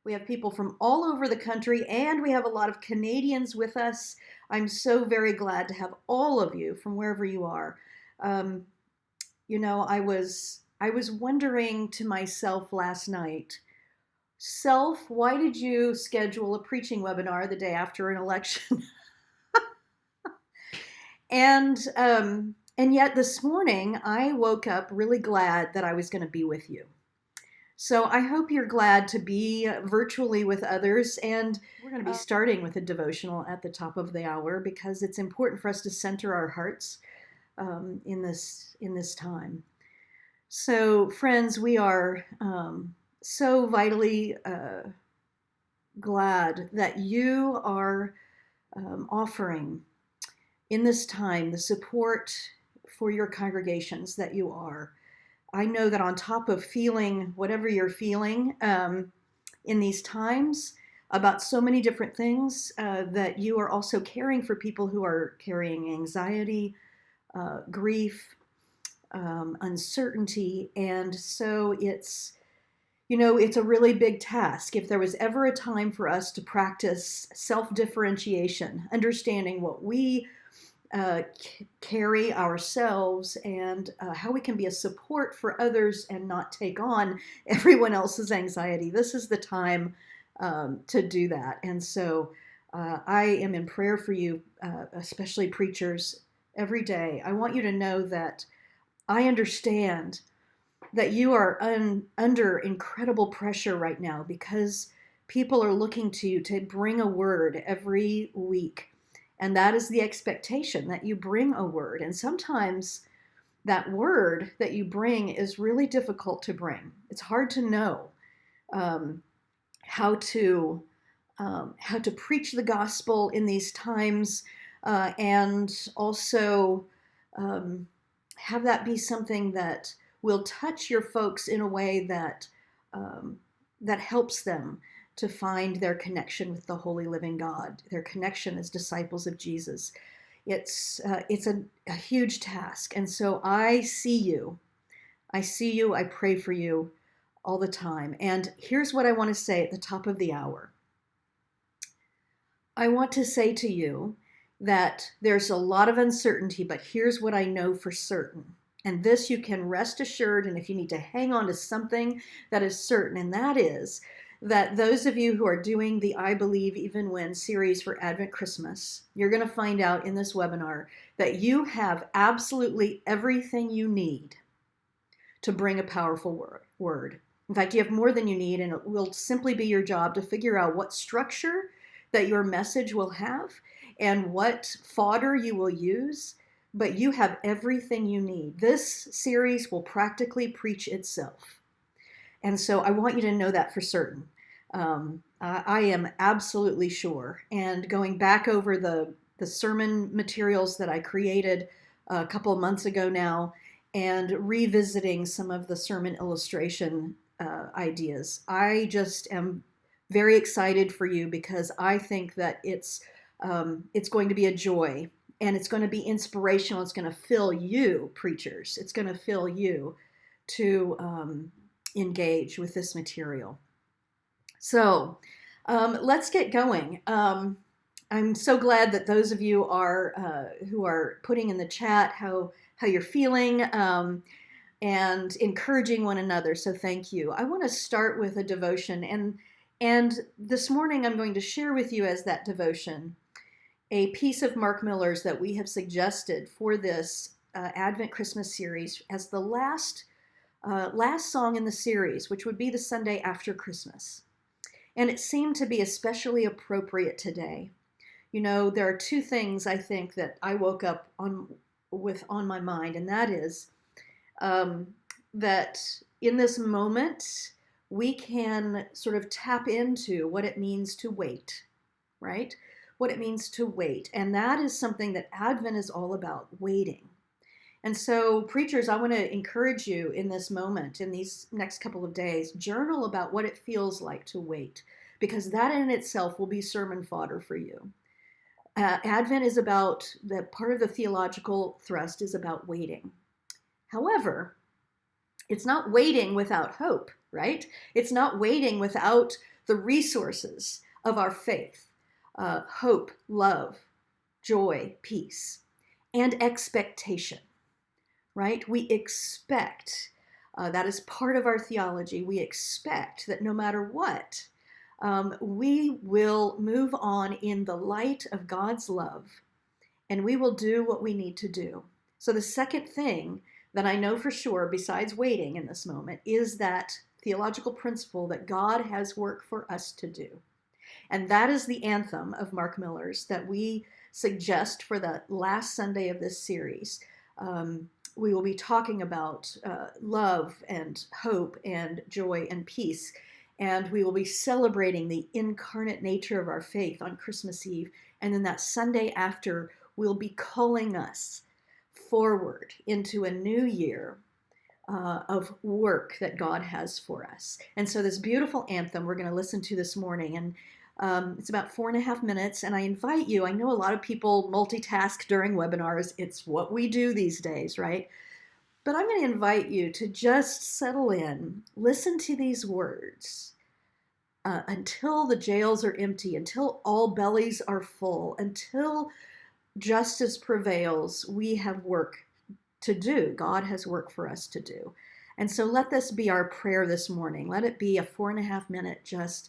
We have people from all over the country, and we have a lot of Canadians with us. I'm so very glad to have all of you from wherever you are. Um, I was wondering to myself last night, self, why did you schedule a preaching webinar the day after an election? And yet this morning I woke up really glad that I was going to be with you. So I hope you're glad to be virtually with others, and we're going to be starting with a devotional at the top of the hour because it's important for us to center our hearts in this time. So, friends, we are so vitally glad that you are offering in this time the support for your congregations that you are. I know that on top of feeling whatever you're feeling in these times about so many different things, that you are also caring for people who are carrying anxiety, grief, uncertainty. And so it's a really big task. If there was ever a time for us to practice self-differentiation, understanding what we carry ourselves and how we can be a support for others and not take on everyone else's anxiety, this is the time to do that. And so I am in prayer for you, especially preachers, every day. I want you to know that I understand that you are under incredible pressure right now because people are looking to you to bring a word every week. And that is the expectation, that you bring a word. And sometimes that word that you bring is really difficult to bring. It's hard to know how to preach the gospel in these times, and also have that be something that will touch your folks in a way that that helps them to find their connection with the holy living God, their connection as disciples of Jesus. It's a huge task. And so I see you. I pray for you all the time. And here's what I want to say at the top of the hour. I want to say to you that there's a lot of uncertainty, but here's what I know for certain. And this you can rest assured, and if you need to hang on to something that is certain, and that is that those of you who are doing the I Believe Even When series for Advent Christmas, you're going to find out in this webinar that you have absolutely everything you need to bring a powerful word. In fact, you have more than you need, and it will simply be your job to figure out what structure that your message will have and what fodder you will use, but you have everything you need. This series will practically preach itself. And so I want you to know that for certain. I am absolutely sure. And going back over the sermon materials that I created a couple of months ago now, and revisiting some of the sermon illustration ideas, I just am very excited for you because I think that it's going to be a joy, and it's going to be inspirational. It's going to fill you, preachers. It's going to fill you to engage with this material. So let's get going. I'm so glad that those of you are who are putting in the chat how you're feeling and encouraging one another. So thank you. I want to start with a devotion, and this morning I'm going to share with you as that devotion a piece of Mark Miller's that we have suggested for this Advent Christmas series as the last song in the series, which would be the Sunday after Christmas. And it seemed to be especially appropriate today. You know, there are two things I think that I woke up on my mind, and that is that in this moment we can sort of tap into what it means to wait, right? What it means to wait. And that is something that Advent is all about, waiting. And so, preachers, I want to encourage you in this moment, in these next couple of days, journal about what it feels like to wait, because that in itself will be sermon fodder for you. Advent is about, that part of the theological thrust is about waiting. However, it's not waiting without hope, right? It's not waiting without the resources of our faith, hope, love, joy, peace, and expectation, right? We expect, that is part of our theology, we expect that no matter what, we will move on in the light of God's love, and we will do what we need to do. So the second thing that I know for sure, besides waiting in this moment, is that theological principle that God has work for us to do. And that is the anthem of Mark Miller's that we suggest for the last Sunday of this series. We will be talking about love and hope and joy and peace. And we will be celebrating the incarnate nature of our faith on Christmas Eve. And then that Sunday after, we'll be calling us forward into a new year of work that God has for us. And so this beautiful anthem we're going to listen to this morning, and it's about 4.5 minutes, and I invite you, I know a lot of people multitask during webinars, it's what we do these days, right? But I'm going to invite you to just settle in, listen to these words until the jails are empty, until all bellies are full, until justice prevails. We have work to do. God has work for us to do. And so let this be our prayer this morning. Let it be a 4.5 minute just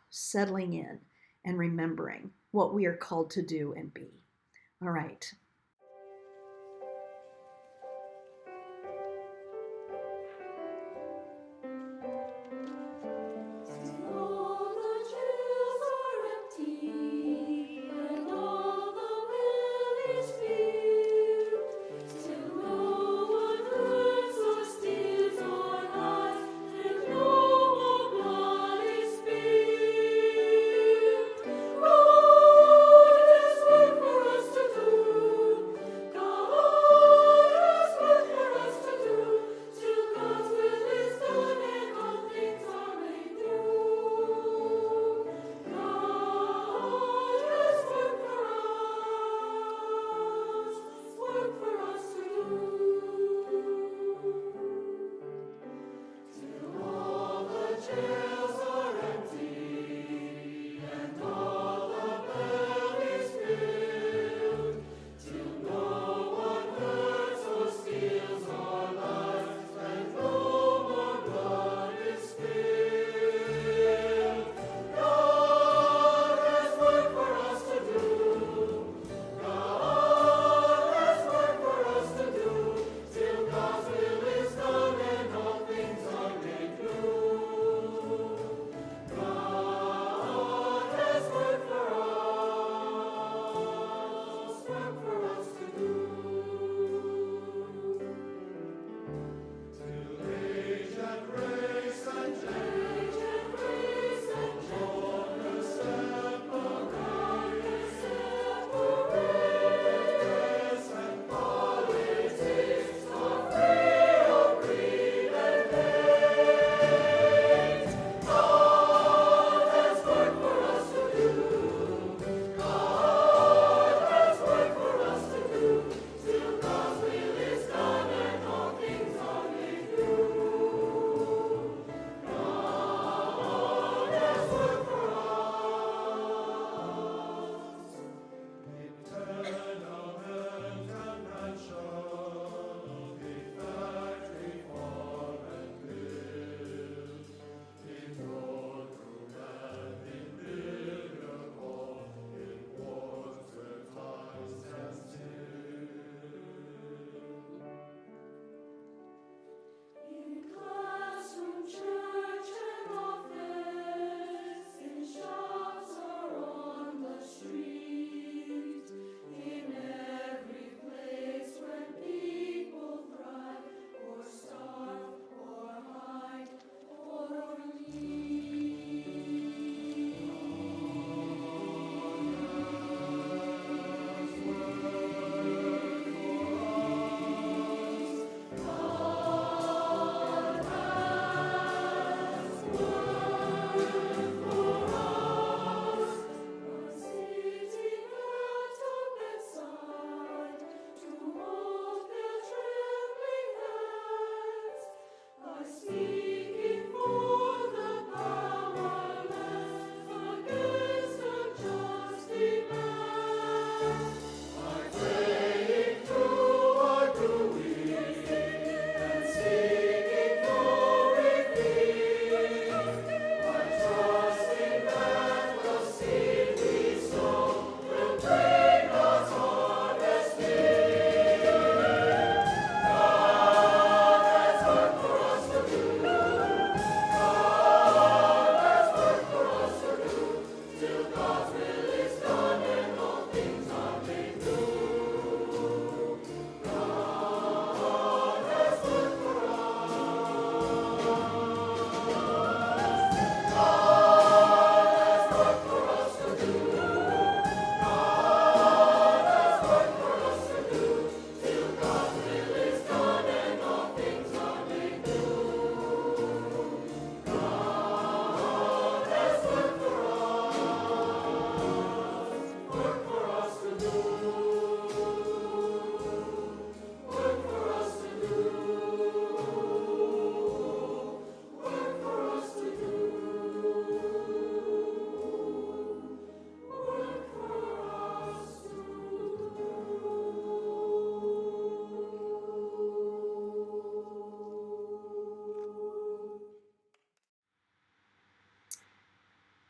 settling in and remembering what we are called to do and be. All right.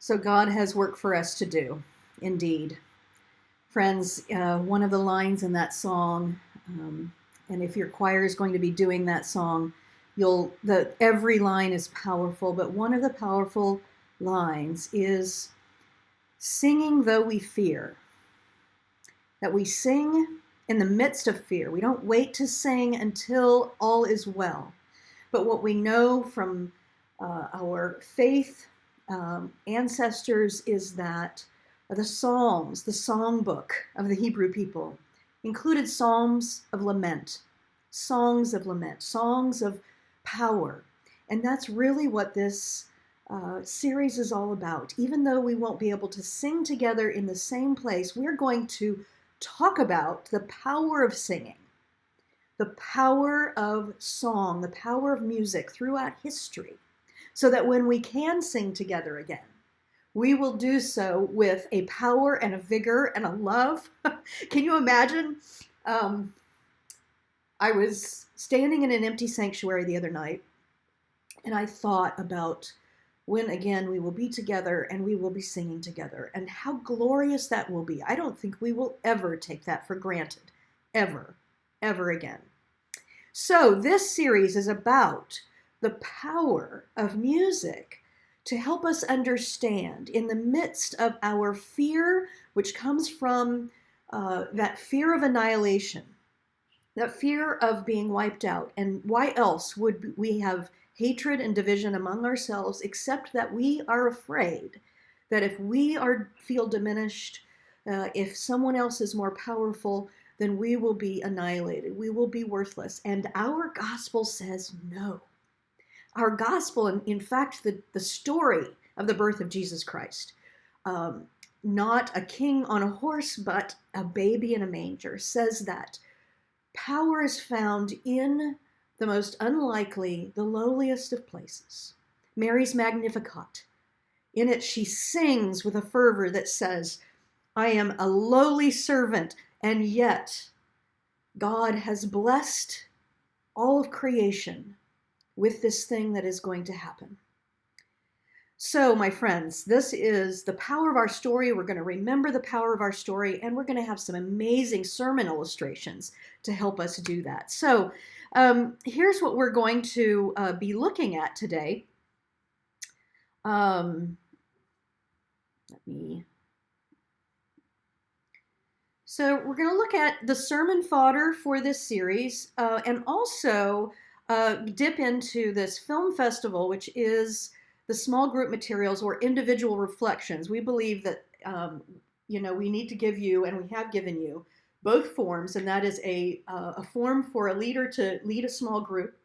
So God has work for us to do, indeed. Friends, one of the lines in that song, and if your choir is going to be doing that song, every line is powerful, but one of the powerful lines is singing though we fear. That we sing in the midst of fear. We don't wait to sing until all is well. But what we know from our faith ancestors is that the Psalms, the songbook of the Hebrew people, included psalms of lament, songs of lament, songs of power. And that's really what this series is all about. Even though we won't be able to sing together in the same place, we're going to talk about the power of singing, the power of song, the power of music throughout history, so that when we can sing together again, we will do so with a power and a vigor and a love. Can you imagine? I was standing in an empty sanctuary the other night, and I thought about when again we will be together and we will be singing together, and how glorious that will be. I don't think we will ever take that for granted, ever again. So this series is about the power of music to help us understand in the midst of our fear, which comes from that fear of annihilation, that fear of being wiped out. And why else would we have hatred and division among ourselves, except that we are afraid that if we feel diminished, if someone else is more powerful, then we will be annihilated. We will be worthless. And our gospel says no. Our gospel, and in fact, the story of the birth of Jesus Christ, not a king on a horse, but a baby in a manger, says that power is found in the most unlikely, the lowliest of places. Mary's Magnificat. In it, she sings with a fervor that says, I am a lowly servant, and yet God has blessed all of creation with this thing that is going to happen. So, my friends, this is the power of our story. We're going to remember the power of our story, and we're going to have some amazing sermon illustrations to help us do that. So, here's what we're going to be looking at today. So we're going to look at the sermon fodder for this series, and also dip into this film festival, which is the small group materials or individual reflections. We believe that we need to give you, and we have given you, both forms, and that is a form for a leader to lead a small group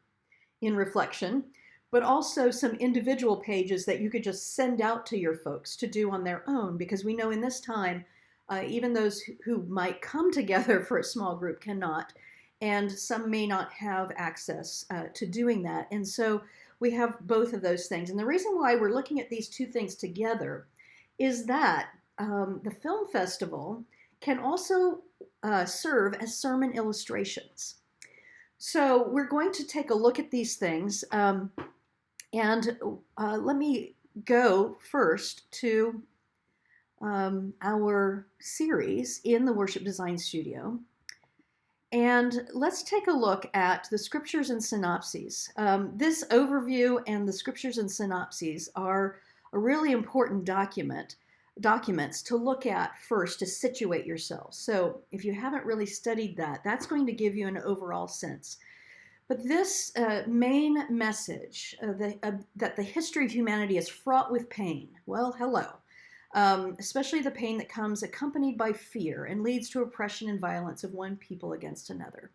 in reflection, but also some individual pages that you could just send out to your folks to do on their own, because we know in this time, even those who might come together for a small group cannot, and some may not have access to doing that. And so we have both of those things. And the reason why we're looking at these two things together is that the film festival can also serve as sermon illustrations. So we're going to take a look at these things, and let me go first to our series in the Worship Design Studio. And let's take a look at the scriptures and synopses. This overview and the scriptures and synopses are a really important documents to look at first to situate yourself. So if you haven't really studied that, that's going to give you an overall sense. But this main message that the history of humanity is fraught with pain, well, hello. Especially the pain that comes accompanied by fear and leads to oppression and violence of one people against another.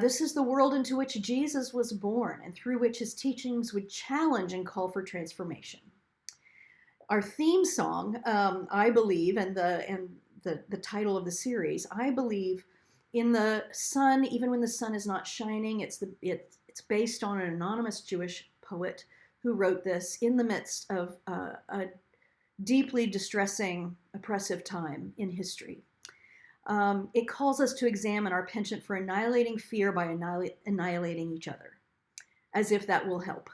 This is the world into which Jesus was born and through which his teachings would challenge and call for transformation. Our theme song, I believe, and the title of the series, I believe in the sun, even when the sun is not shining. It's based on an anonymous Jewish poet who wrote this in the midst of a deeply distressing, oppressive time in history. It calls us to examine our penchant for annihilating fear by annihilating each other, as if that will help.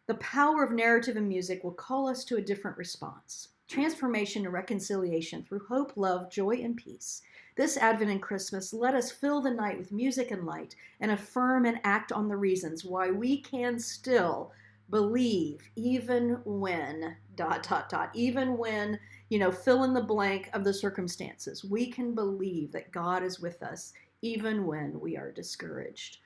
The power of narrative and music will call us to a different response. Transformation and reconciliation through hope, love, joy, and peace. This Advent and Christmas, let us fill the night with music and light and affirm and act on the reasons why we can still believe even when, ... even when, fill in the blank of the circumstances. We can believe that God is with us even when we are discouraged.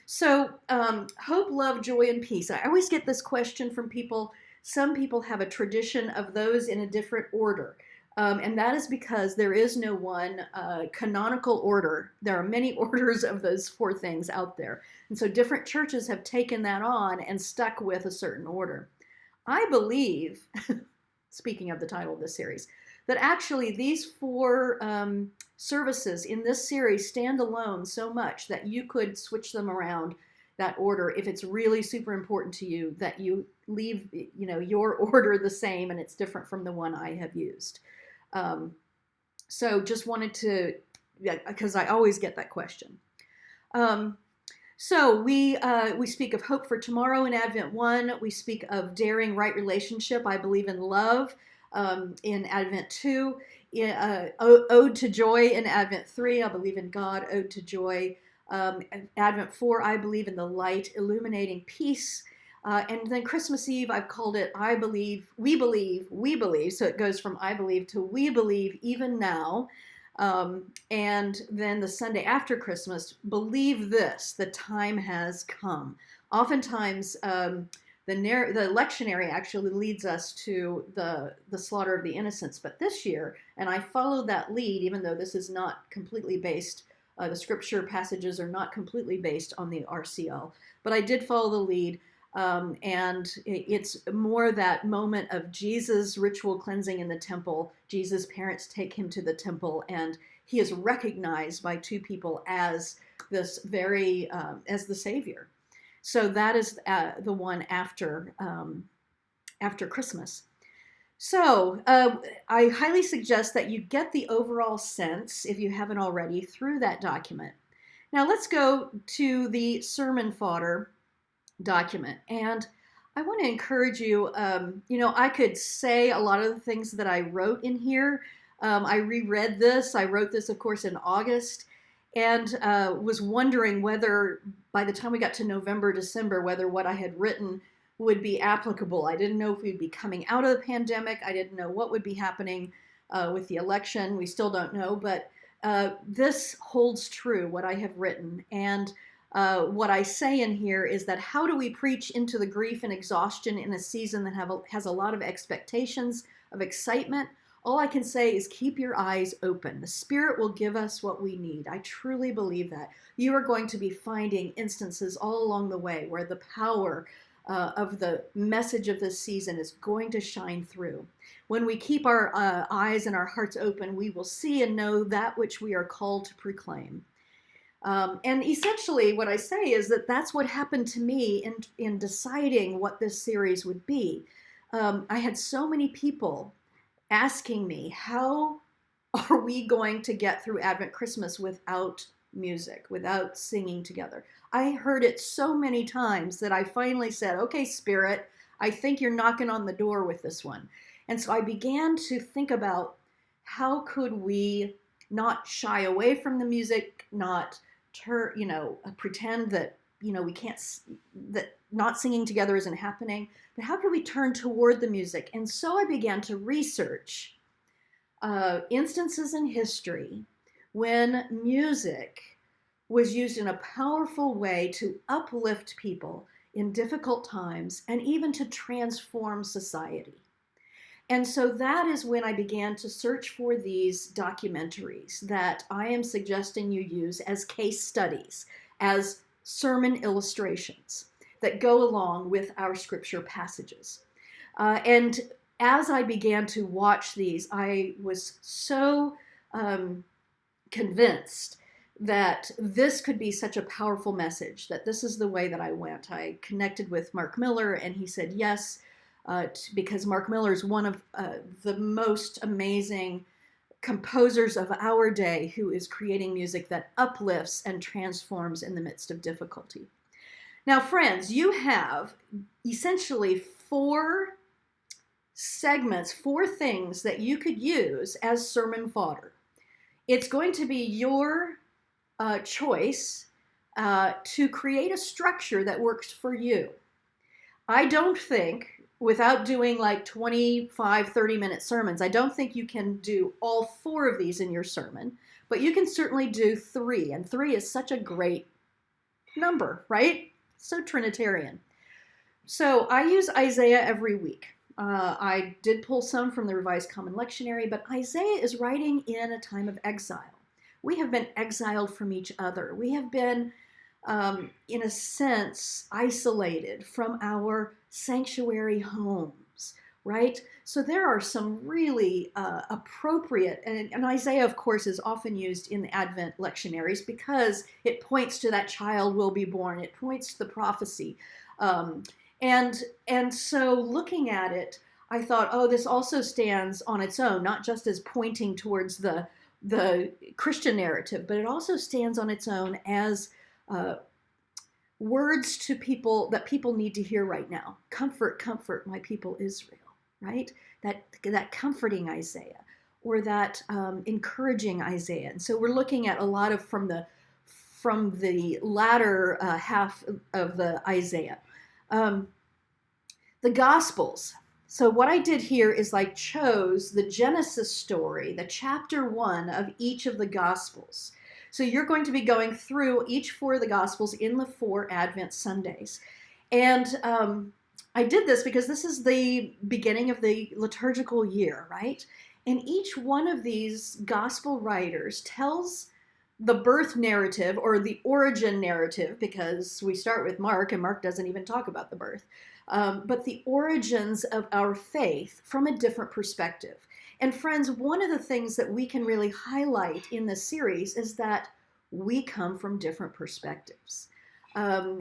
So hope, love, joy, and peace. I always get this question from people. Some people have a tradition of those in a different order. And that is because there is no one canonical order. There are many orders of those four things out there. And so different churches have taken that on and stuck with a certain order. I believe, speaking of the title of this series, that actually these four services in this series stand alone so much that you could switch them around that order if it's really super important to you, that you leave your order the same and it's different from the one I have used. So just wanted to, because I always get that question. So we speak of hope for tomorrow in Advent 1. We speak of daring right relationship. I believe in love in Advent 2. Ode to joy in Advent 3. I believe in God. Ode to joy. Advent 4. I believe in the light illuminating peace. And then Christmas Eve, I've called it I believe, we believe, we believe. So it goes from I believe to we believe even now. And then the Sunday after Christmas, believe this, the time has come. Oftentimes, the lectionary actually leads us to the slaughter of the innocents. But this year, and I followed that lead, even though this is not completely based, the scripture passages are not completely based on the RCL, but I did follow the lead. And it's more that moment of Jesus' ritual cleansing in the temple. Jesus' parents take him to the temple, and he is recognized by two people as this as the Savior. So that is the one after Christmas. So I highly suggest that you get the overall sense, if you haven't already, through that document. Now let's go to the sermon fodder document. And I want to encourage you, I could say a lot of the things that I wrote in here. I reread this. I wrote this, of course, in August, and was wondering whether by the time we got to November, December, whether what I had written would be applicable. I didn't know if we'd be coming out of the pandemic. I didn't know what would be happening with the election. We still don't know, but this holds true, what I have written. And what I say in here is that how do we preach into the grief and exhaustion in a season that has a lot of expectations, of excitement? All I can say is keep your eyes open. The Spirit will give us what we need. I truly believe that. You are going to be finding instances all along the way where the power of the message of this season is going to shine through. When we keep our eyes and our hearts open, we will see and know that which we are called to proclaim. And essentially what I say is that that's what happened to me in deciding what this series would be. I had so many people asking me, how are we going to get through Advent Christmas without music, without singing together? I heard it so many times that I finally said, okay, Spirit, I think you're knocking on the door with this one. And so I began to think about how could we not shy away from the music, not pretend that, we can't, that not singing together isn't happening, but how can we turn toward the music? And so I began to research instances in history when music was used in a powerful way to uplift people in difficult times and even to transform society. And so that is when I began to search for these documentaries that I am suggesting you use as case studies, as sermon illustrations that go along with our scripture passages. And as I began to watch these, I was so convinced that this could be such a powerful message, that this is the way that I went. I connected with Mark Miller, and he said yes, because Mark Miller is one of the most amazing composers of our day who is creating music that uplifts and transforms in the midst of difficulty. Now, friends, you have essentially 4 segments, 4 things that you could use as sermon fodder. It's going to be your choice to create a structure that works for you. I don't think, without doing like 25, 30-minute sermons, I don't think you can do all 4 of these in your sermon, but you can certainly do 3, and 3 is such a great number, right? So Trinitarian. So I use Isaiah every week. I did pull some from the Revised Common Lectionary, but Isaiah is writing in a time of exile. We have been exiled from each other. We have been, in a sense, isolated from our sanctuary homes, right? So there are some really appropriate, and Isaiah, of course, is often used in the Advent lectionaries because it points to that child will be born. It points to the prophecy. And so looking at it, I thought, oh, this also stands on its own, not just as pointing towards the Christian narrative, but it also stands on its own as words to people that people need to hear right now. Comfort, comfort my people Israel, right? That comforting Isaiah, or that encouraging Isaiah. And so we're looking at a lot of from the latter half of the Isaiah. The Gospels. So what I did here is I chose the Genesis story, the chapter 1 of each of the Gospels. So you're going to be going through each 4 of the Gospels in the 4 Advent Sundays. And I did this because this is the beginning of the liturgical year, right? And each one of these Gospel writers tells the birth narrative or the origin narrative, because we start with Mark and Mark doesn't even talk about the birth, but the origins of our faith from a different perspective. And friends, one of the things that we can really highlight in this series is that we come from different perspectives.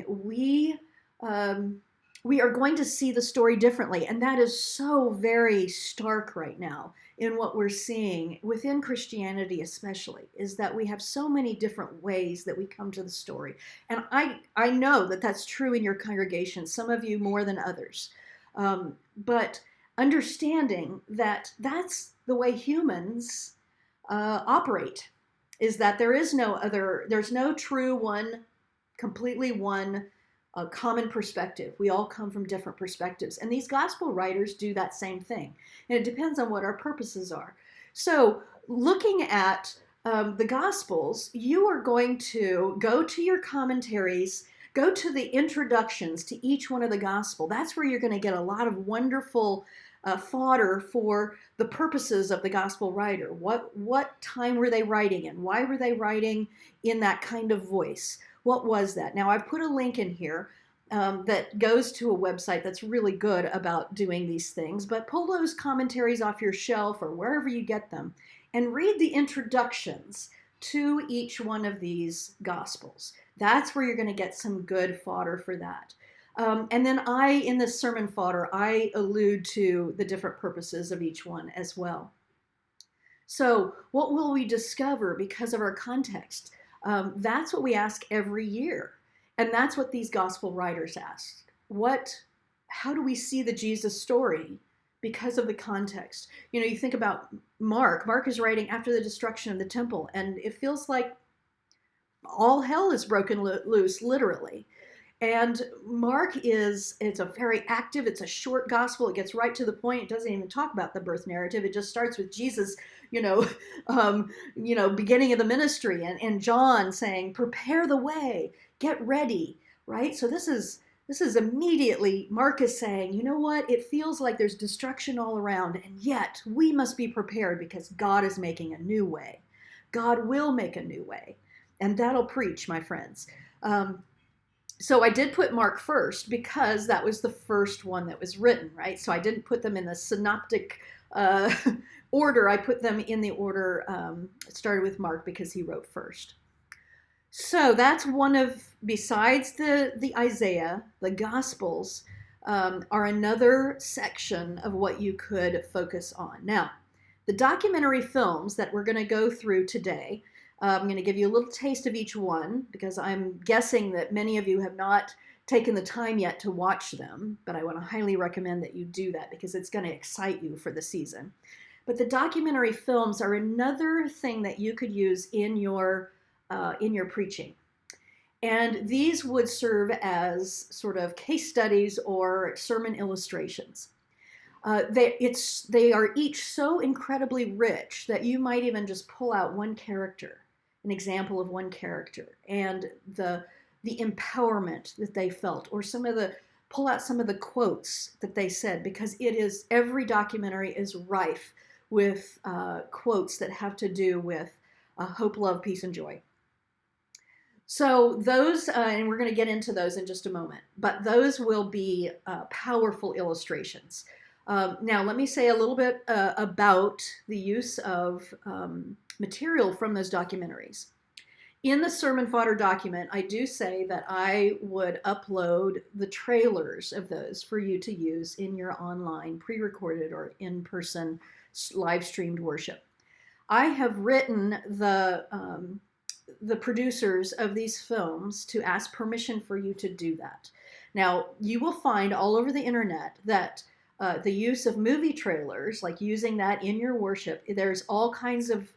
We are going to see the story differently, and that is so very stark right now in what we're seeing within Christianity especially, is that we have so many different ways that we come to the story. And I know that that's true in your congregation, some of you more than others. But understanding that that's the way humans operate, is that there's no true one, completely one, a common perspective. We all come from different perspectives. And these gospel writers do that same thing. And it depends on what our purposes are. So looking at the gospels, you are going to go to your commentaries, go to the introductions to each one of the gospel. That's where you're going to get a lot of wonderful fodder for the purposes of the gospel writer. What time were they writing in? Why were they writing in that kind of voice? What was that? Now, I've put a link in here that goes to a website that's really good about doing these things, but pull those commentaries off your shelf or wherever you get them and read the introductions to each one of these gospels. That's where you're going to get some good fodder for that. And then in this sermon fodder, I allude to the different purposes of each one as well. So what will we discover because of our context? That's what we ask every year. And that's what these gospel writers ask. How do we see the Jesus story because of the context? You know, you think about Mark. Mark is writing after the destruction of the temple, and it feels like all hell is broken loose, literally. And Mark it's a very active, it's a short gospel. It gets right to the point. It doesn't even talk about the birth narrative. It just starts with Jesus, beginning of the ministry, and John saying, prepare the way, get ready, right? So this is immediately Mark is saying, you know what? It feels like there's destruction all around, and yet we must be prepared because God is making a new way. God will make a new way, and that'll preach, my friends. So I did put Mark first because that was the first one that was written, right? So I didn't put them in the synoptic order. I put them in the order, it started with Mark because he wrote first. So that's besides the Isaiah, the Gospels are another section of what you could focus on. Now, the documentary films that we're going to go through today, I'm going to give you a little taste of each one because I'm guessing that many of you have not taken the time yet to watch them, but I want to highly recommend that you do that because it's going to excite you for the season. But the documentary films are another thing that you could use in your preaching. And these would serve as sort of case studies or sermon illustrations. They are each so incredibly rich that you might even just pull out one character, an example of one character, and the empowerment that they felt, or pull out some of the quotes that they said, because every documentary is rife with quotes that have to do with hope, love, peace, and joy. So those, and we're going to get into those in just a moment, but those will be powerful illustrations. Now, let me say a little bit about the use of material from those documentaries. In the sermon fodder document, I do say that I would upload the trailers of those for you to use in your online pre-recorded or in-person live streamed worship. I have written the producers of these films to ask permission for you to do that. Now, you will find all over the internet that the use of movie trailers, like using that in your worship, there's all kinds of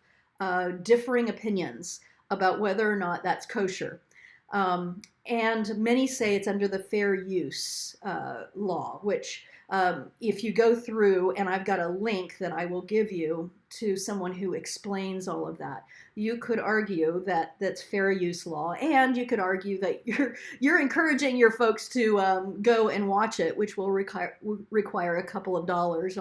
differing opinions about whether or not that's kosher. And many say it's under the fair use law, which if you go through, and I've got a link that I will give you to someone who explains all of that, you could argue that that's fair use law, and you could argue that you're encouraging your folks to go and watch it, which will require a couple of dollars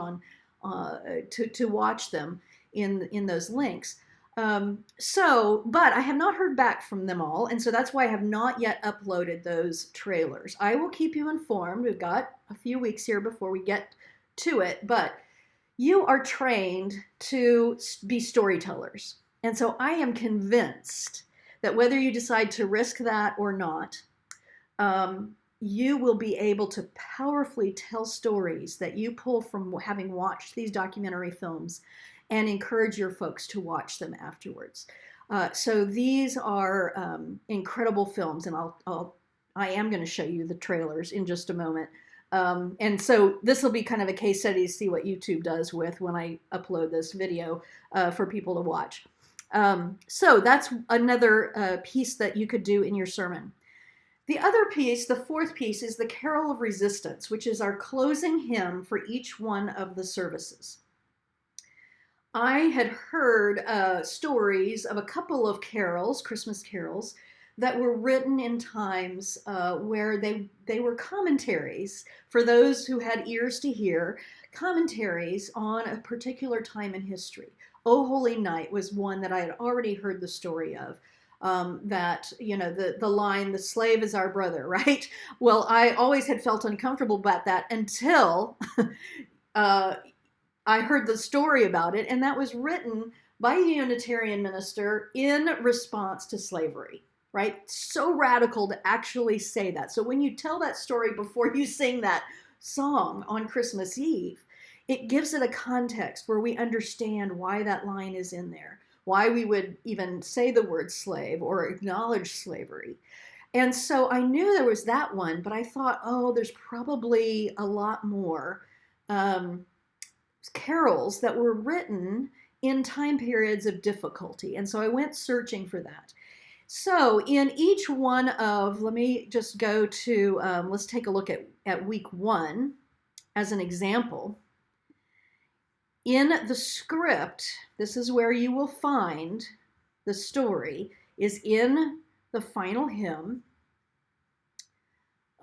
to watch them in those links. But I have not heard back from them all, and so that's why I have not yet uploaded those trailers. I will keep you informed. We've got a few weeks here before we get to it, but you are trained to be storytellers. And so I am convinced that whether you decide to risk that or not, you will be able to powerfully tell stories that you pull from having watched these documentary films and encourage your folks to watch them afterwards. So these are incredible films, and I am going to show you the trailers in just a moment. And so this will be kind of a case study to see what YouTube does with when I upload this video for people to watch. So that's another piece that you could do in your sermon. The other piece, the fourth piece, is the Carol of Resistance, which is our closing hymn for each one of the services. I had heard stories of a couple of carols, Christmas carols, that were written in times where they were commentaries for those who had ears to hear, commentaries on a particular time in history. O Holy Night was one that I had already heard the story of. That, the line, the slave is our brother, right? Well, I always had felt uncomfortable about that until I heard the story about it, and that was written by a Unitarian minister in response to slavery, right? So radical to actually say that. So when you tell that story before you sing that song on Christmas Eve, it gives it a context where we understand why that line is in there, why we would even say the word slave or acknowledge slavery. And so I knew there was that one, but I thought, there's probably a lot more carols that were written in time periods of difficulty. And so I went searching for that. So in each one of, let me just go to, let's take a look at week 1 as an example. In the script, this is where you will find the story, is in the final hymn.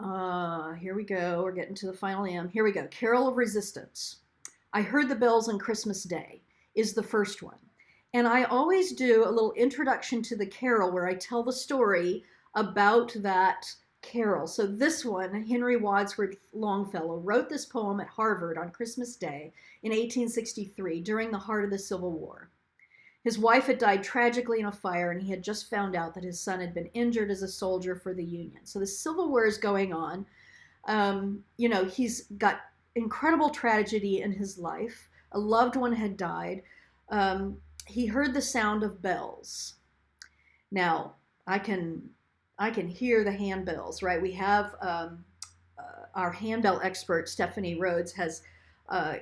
Here we go. We're getting to the final hymn. Here we go. Carol of Resistance. I Heard the Bells on Christmas Day is the first one. And I always do a little introduction to the carol where I tell the story about that carol. So this one, Henry Wadsworth Longfellow wrote this poem at Harvard on Christmas Day in 1863 during the heart of the Civil War. His wife had died tragically in a fire, and he had just found out that his son had been injured as a soldier for the Union. So the Civil War is going on. He's got incredible tragedy in his life. A loved one had died. He heard the sound of bells. Now, I can I can hear the handbells, right? We have our handbell expert, Stephanie Rhodes, uh,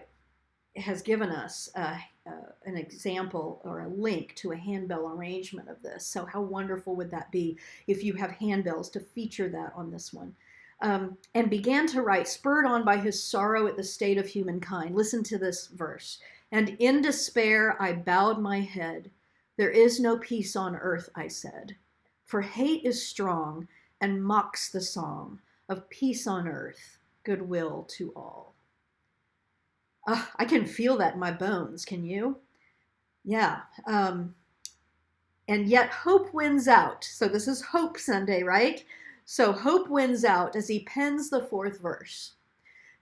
has given us an example or a link to a handbell arrangement of this. So how wonderful would that be if you have handbells to feature that on this one? And began to write, spurred on by his sorrow at the state of humankind. Listen to this verse. And in despair I bowed my head. There is no peace on earth, I said. For hate is strong and mocks the song of peace on earth, goodwill to all. I can feel that in my bones. Can you? Yeah. And yet hope wins out. So this is Hope Sunday, right? So hope wins out as he pens the fourth verse.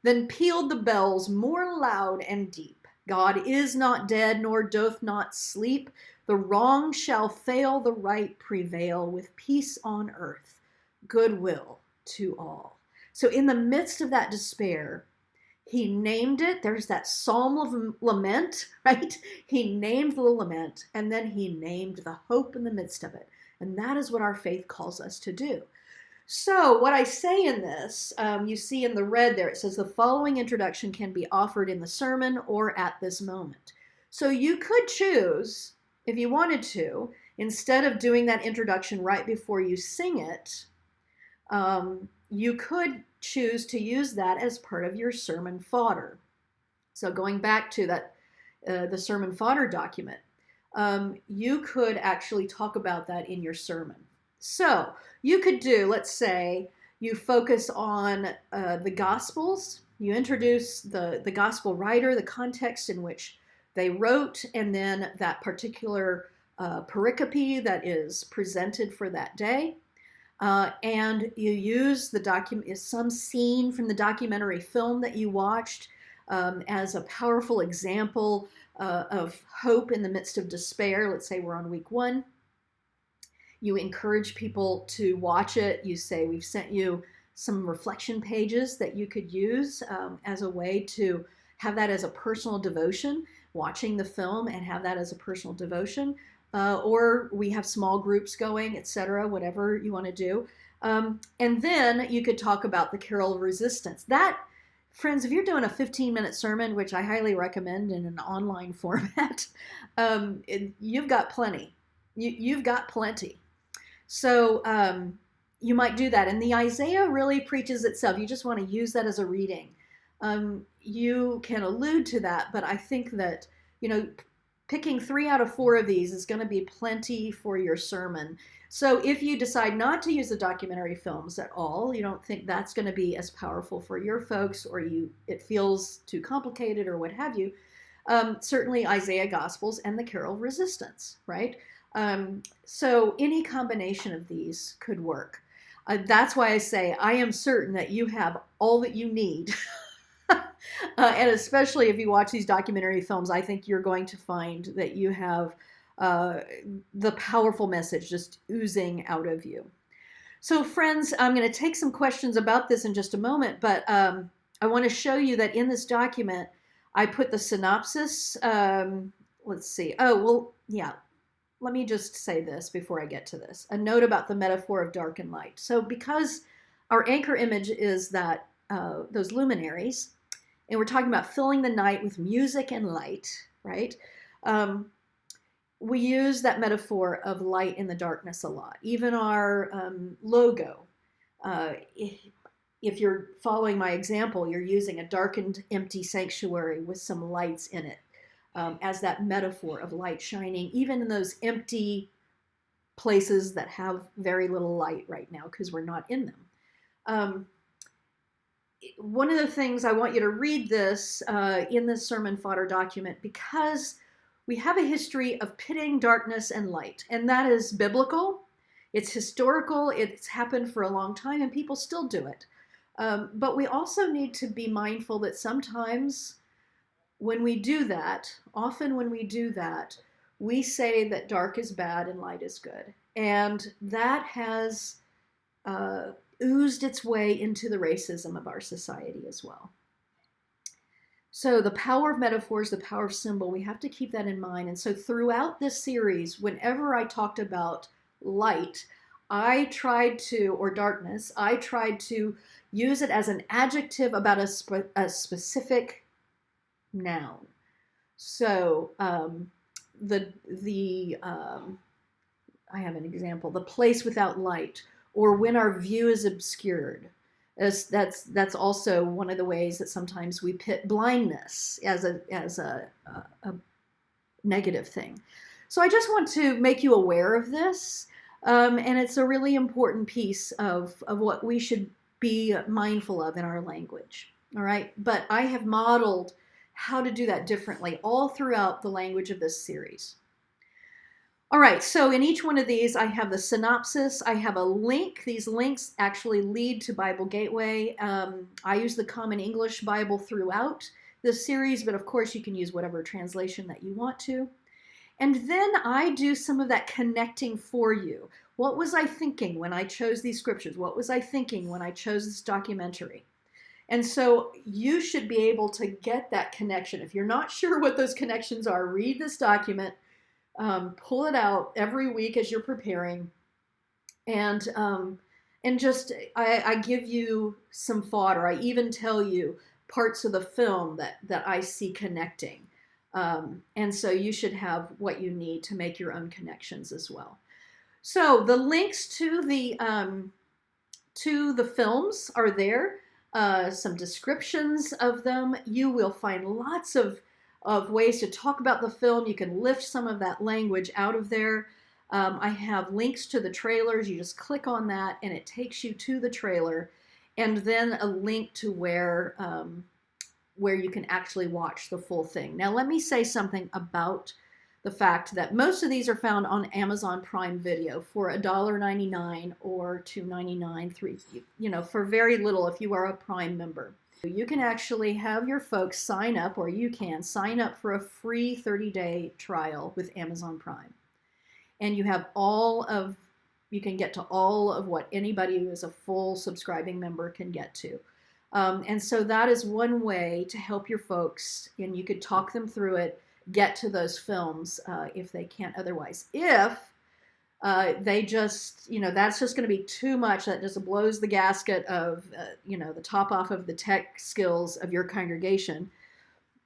Then pealed the bells more loud and deep. God is not dead, nor doth not sleep. The wrong shall fail, the right prevail, with peace on earth, goodwill to all. So in the midst of that despair, he named it. There's that psalm of lament, right? He named the lament, and then he named the hope in the midst of it. And that is what our faith calls us to do. So what I say in this, you see in the red there, it says the following introduction can be offered in the sermon or at this moment. So you could choose, if you wanted to, instead of doing that introduction right before you sing it, you could choose to use that as part of your sermon fodder. So going back to that, the sermon fodder document, you could actually talk about that in your sermon. So you could do, let's say, you focus on the Gospels. You introduce the Gospel writer, the context in which they wrote, and then that particular pericope that is presented for that day. And you use some scene from the documentary film that you watched as a powerful example of hope in the midst of despair. Let's say we're on week 1. You encourage people to watch it. You say, we've sent you some reflection pages that you could use as a way to have that as a personal devotion, watching the film and have that as a personal devotion. Or we have small groups going, etc., whatever you want to do. And then you could talk about the Carol of Resistance. That, friends, if you're doing a 15-minute sermon, which I highly recommend in an online format, you've got plenty. You've got plenty. So you might do that. And the Isaiah really preaches itself. You just want to use that as a reading. You can allude to that, but I think that, picking 3 out of 4 of these is going to be plenty for your sermon. So if you decide not to use the documentary films at all, you don't think that's going to be as powerful for your folks, or it feels too complicated or what have you, certainly Isaiah Gospels and the Carol of Resistance, right? So any combination of these could work. That's why I say I am certain that you have all that you need. And especially if you watch these documentary films, I think you're going to find that you have the powerful message just oozing out of you. So friends, I'm going to take some questions about this in just a moment, but I want to show you that in this document, I put the synopsis. Let's see. Oh, well, yeah. Let me just say this before I get to this. A note about the metaphor of dark and light. So because our anchor image is that those luminaries, and we're talking about filling the night with music and light, right? We use that metaphor of light in the darkness a lot. Even our logo, if you're following my example, you're using a darkened, empty sanctuary with some lights in it. As that metaphor of light shining, even in those empty places that have very little light right now because we're not in them. One of the things I want you to read this in this sermon fodder document, because we have a history of pitting darkness and light, and that is biblical. It's historical. It's happened for a long time, and people still do it. But we also need to be mindful that sometimes when we do that, often when we do that, we say that dark is bad and light is good. And that has oozed its way into the racism of our society as well. So the power of metaphors, the power of symbol, we have to keep that in mind. And so throughout this series, whenever I talked about light, I tried to, or darkness, I tried to use it as an adjective about a specific noun. So I have an example, the place without light, or when our view is obscured. That's also one of the ways that sometimes we pit blindness as a negative thing. So I just want to make you aware of this, and it's a really important piece of what we should be mindful of in our language. All right, but I have modeled how to do that differently all throughout the language of this series. All right, so in each one of these, I have the synopsis. I have a link. These links actually lead to Bible Gateway. I use the Common English Bible throughout this series, but of course you can use whatever translation that you want to. And then I do some of that connecting for you. What was I thinking when I chose these scriptures? What was I thinking when I chose this documentary? And so you should be able to get that connection. If you're not sure what those connections are, read this document. Pull it out every week as you're preparing, and just I give you some fodder. I even tell you parts of the film that I see connecting, and so you should have what you need to make your own connections as well. So the links to the films are there. Some descriptions of them. You will find lots of ways to talk about the film. You can lift some of that language out of there. I have links to the trailers. You just click on that and it takes you to the trailer, and then a link to where you can actually watch the full thing. Now let me say something about the fact that most of these are found on Amazon Prime Video for $1.99 or $2.99, for very little if you are a Prime member. You can actually have your folks sign up, or you can sign up for a free 30-day trial with Amazon Prime. And you can get to all of what anybody who is a full subscribing member can get to. And so that is one way to help your folks, and you could talk them through it, get to those films if they can't otherwise. If they just, that's just going to be too much. That just blows the gasket of, the top off of the tech skills of your congregation.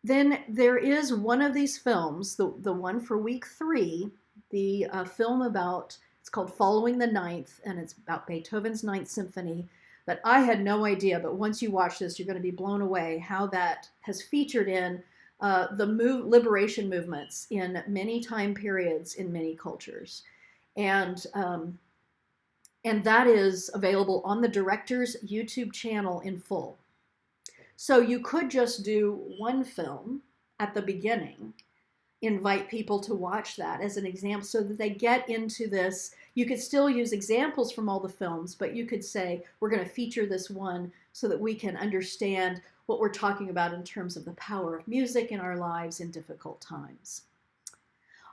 Then there is one of these films, the one for week 3, the film it's called Following the Ninth, and it's about Beethoven's Ninth Symphony, that I had no idea, but once you watch this, you're going to be blown away how that has featured in the liberation movements in many time periods in many cultures. And that is available on the director's YouTube channel in full. So you could just do one film at the beginning, invite people to watch that as an example so that they get into this. You could still use examples from all the films, but you could say, we're going to feature this one so that we can understand what we're talking about in terms of the power of music in our lives in difficult times.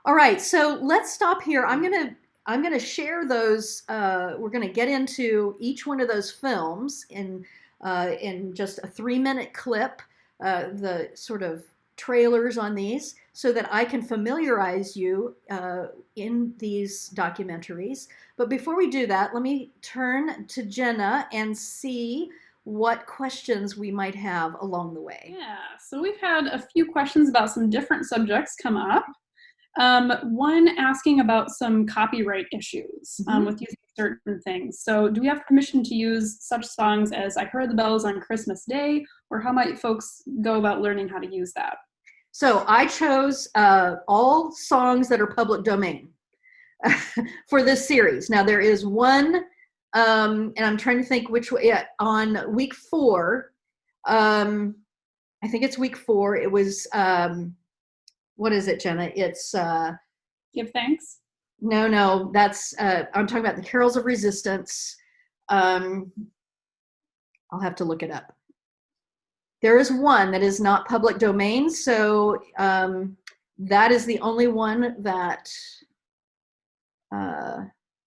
All right, so let's stop here. I'm going to share those. We're going to get into each one of those films in just a 3-minute clip, the sort of trailers on these, so that I can familiarize you in these documentaries. But before we do that, let me turn to Jenna and see what questions we might have along the way. Yeah, so we've had a few questions about some different subjects come up. One asking about some copyright issues with using certain things. So do we have permission to use such songs as I Heard the Bells on Christmas Day, or how might folks go about learning how to use that? So I chose all songs that are public domain for this series. Now there is one, and I'm trying to think which way, on week 4, I think it's week 4, it was, what is it, Jenna? It's Give Thanks? No, that's I'm talking about the Carols of Resistance. I'll have to look it up. There is one that is not public domain, so that is the only one that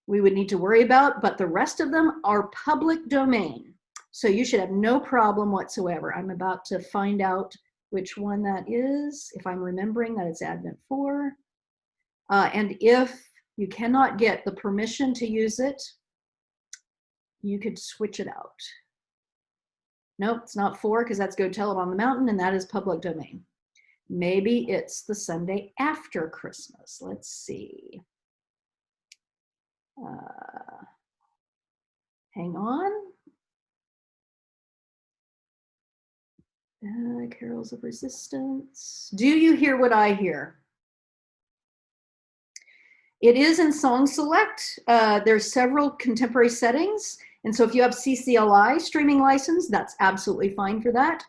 we would need to worry about, but the rest of them are public domain. So you should have no problem whatsoever. I'm about to find out which one that is, if I'm remembering that it's Advent 4. And if you cannot get the permission to use it, you could switch it out. Nope, it's not 4 because that's Go Tell It on the Mountain, and that is public domain. Maybe it's the Sunday after Christmas. Let's see. Hang on. Carols of Resistance. Do you hear what I hear? It is in Song Select. There's several contemporary settings. And so if you have CCLI streaming license, that's absolutely fine for that.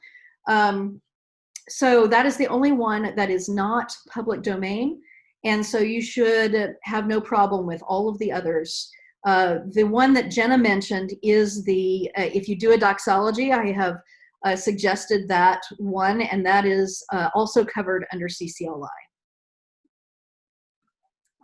So that is the only one that is not public domain. And so you should have no problem with all of the others. The one that Jenna mentioned is the, if you do a doxology, I have suggested that one, and that is also covered under CCLI.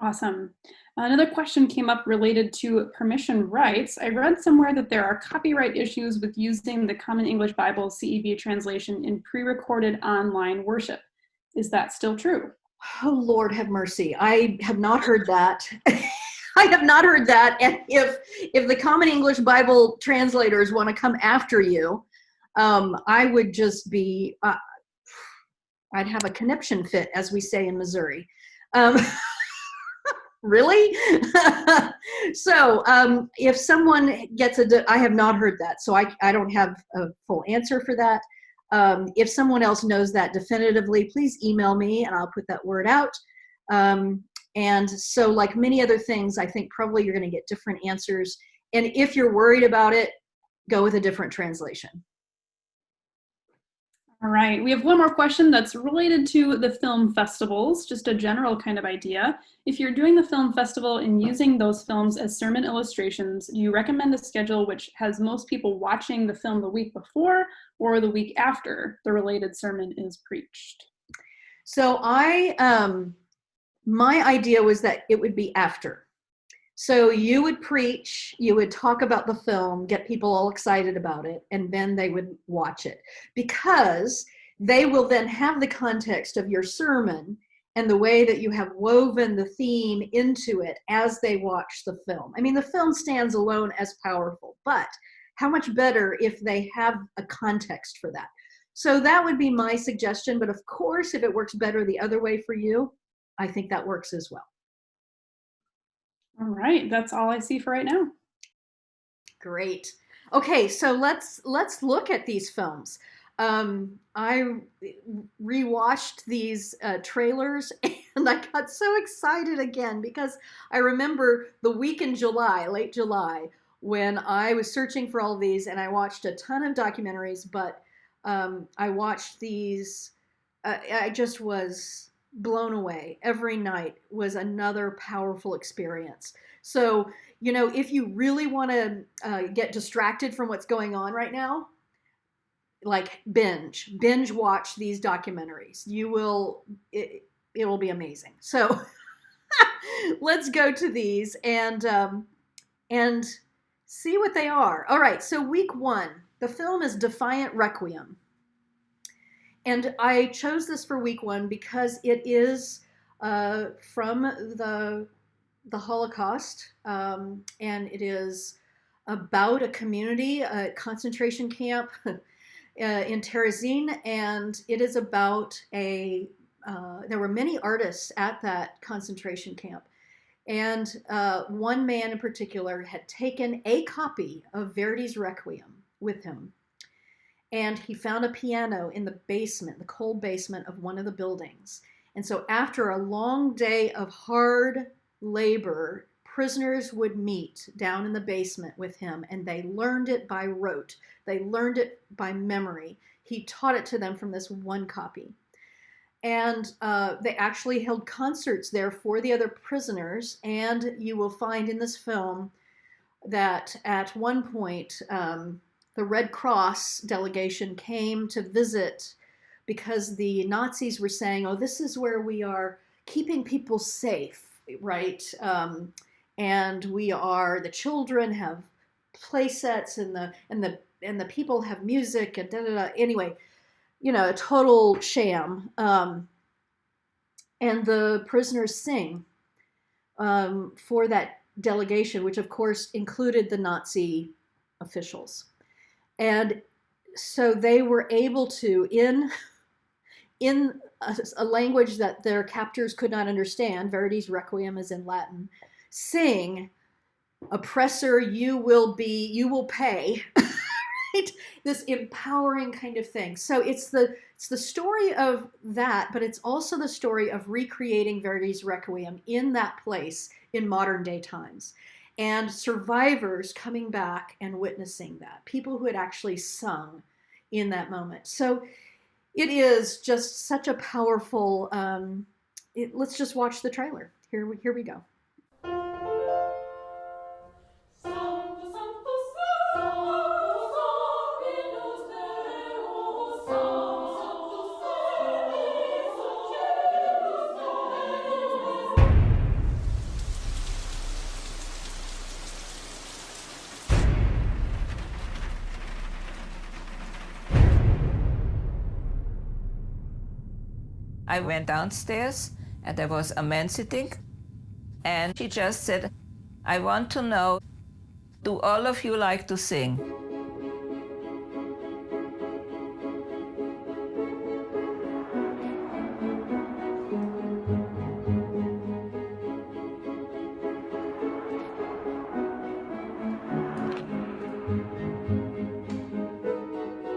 Awesome. Another question came up related to permission rights. I read somewhere that there are copyright issues with using the Common English Bible CEB translation in pre-recorded online worship. Is that still true? Oh, Lord have mercy. I have not heard that. I have not heard that. And if the Common English Bible translators want to come after you, I would just be, I'd have a conniption fit, as we say in Missouri. Really? So if someone gets I have not heard that, so I don't have a full answer for that. If someone else knows that definitively, please email me and I'll put that word out. And so like many other things, I think probably you're going to get different answers. And if you're worried about it, go with a different translation. All right, we have one more question that's related to the film festivals, just a general kind of idea. If you're doing the film festival and using those films as sermon illustrations, do you recommend a schedule which has most people watching the film the week before or the week after the related sermon is preached? So my idea was that it would be after. So you would preach, you would talk about the film, get people all excited about it, and then they would watch it, because they will then have the context of your sermon and the way that you have woven the theme into it as they watch the film. I mean, the film stands alone as powerful, but how much better if they have a context for that? So that would be my suggestion, but of course, if it works better the other way for you, I think that works as well. All right, that's all I see for right now. Great. Okay, so let's look at these films. I rewatched these trailers and I got so excited again because I remember the week in July, late July, when I was searching for all of these, and I watched a ton of documentaries, but I watched these, I just was blown away. Every night was another powerful experience. So, you know, if you really want to get distracted from what's going on right now, like binge watch these documentaries. You will, it will be amazing. So let's go to these and see what they are. All right, so week 1, the film is Defiant Requiem. And I chose this for week 1 because it is from the Holocaust, and it is about a community, a concentration camp in Terezin, and it is about there were many artists at that concentration camp, and one man in particular had taken a copy of Verdi's Requiem with him. And he found a piano in the basement, the cold basement of one of the buildings. And so after a long day of hard labor, prisoners would meet down in the basement with him, and they learned it by rote. They learned it by memory. He taught it to them from this one copy. And they actually held concerts there for the other prisoners. And you will find in this film that at one point, the Red Cross delegation came to visit because the Nazis were saying, oh, this is where we are keeping people safe, right? And the children have play sets and the people have music and da da da. Anyway, you know, a total sham. And the prisoners sing for that delegation, which of course included the Nazi officials. And so they were able to, in a language that their captors could not understand, Verdi's Requiem is in Latin, sing, "Oppressor, you will pay." Right? This empowering kind of thing. So it's the story of that, but it's also the story of recreating Verdi's Requiem in that place in modern day times, and survivors coming back and witnessing that, people who had actually sung in that moment. So it is just such a powerful. Let's just watch the trailer. Here we go. I went downstairs and there was a man sitting, and she just said, "I want to know, do all of you like to sing?"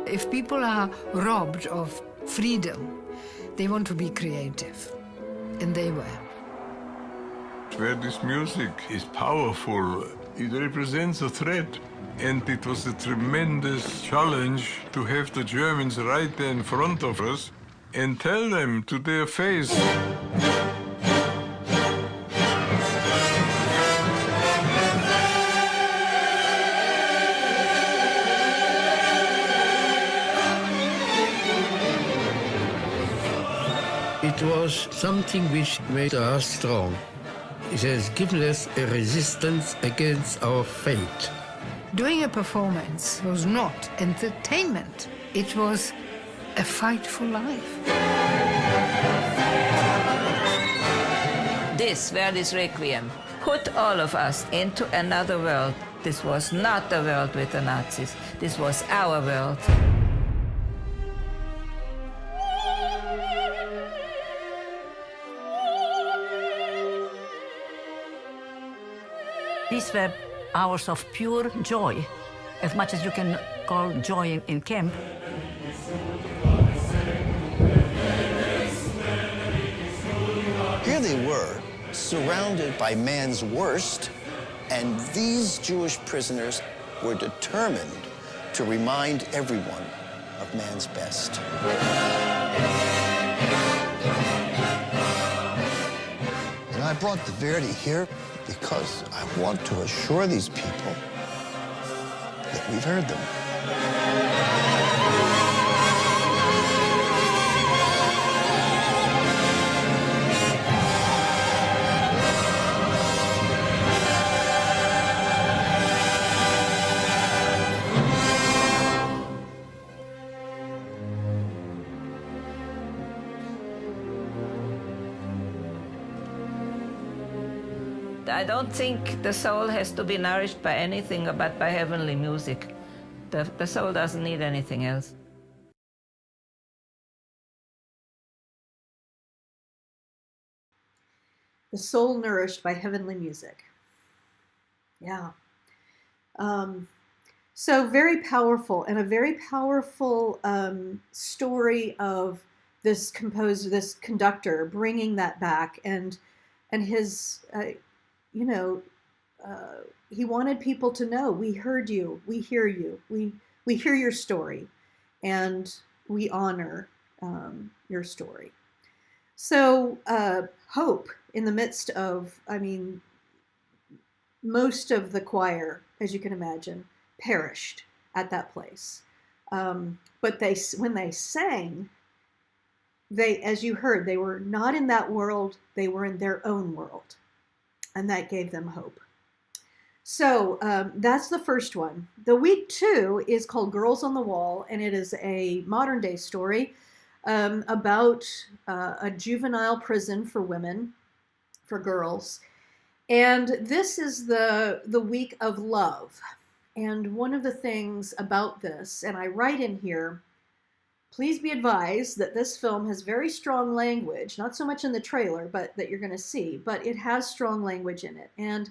If people are robbed of freedom, they want to be creative, and they were. Verdi's music is powerful. It represents a threat. And it was a tremendous challenge to have the Germans right there in front of us and tell them to their face. It was something which made us strong. It has given us a resistance against our fate. Doing a performance was not entertainment. It was a fight for life. This Verdi's Requiem put all of us into another world. This was not the world with the Nazis. This was our world. These were hours of pure joy, as much as you can call joy in camp. Here they were, surrounded by man's worst, and these Jewish prisoners were determined to remind everyone of man's best. And I brought the Verdi here because I want to assure these people that we've heard them. I don't think the soul has to be nourished by anything but by heavenly music. The soul doesn't need anything else. The soul nourished by heavenly music. Yeah. So very powerful, and a very powerful story of this conductor bringing that back, and his, he wanted people to know, we heard you, we hear you, we hear your story, and we honor your story. So hope in the midst of, most of the choir, as you can imagine, perished at that place. But when they sang, as you heard, they were not in that world, they were in their own world. And that gave them hope. So that's the first one. The week 2 is called Girls on the Wall, and it is a modern day story about a juvenile prison for women, for girls. And this is the week of love. And one of the things about this, and I write in here, please be advised that this film has very strong language, not so much in the trailer, but that you're going to see, but it has strong language in it. And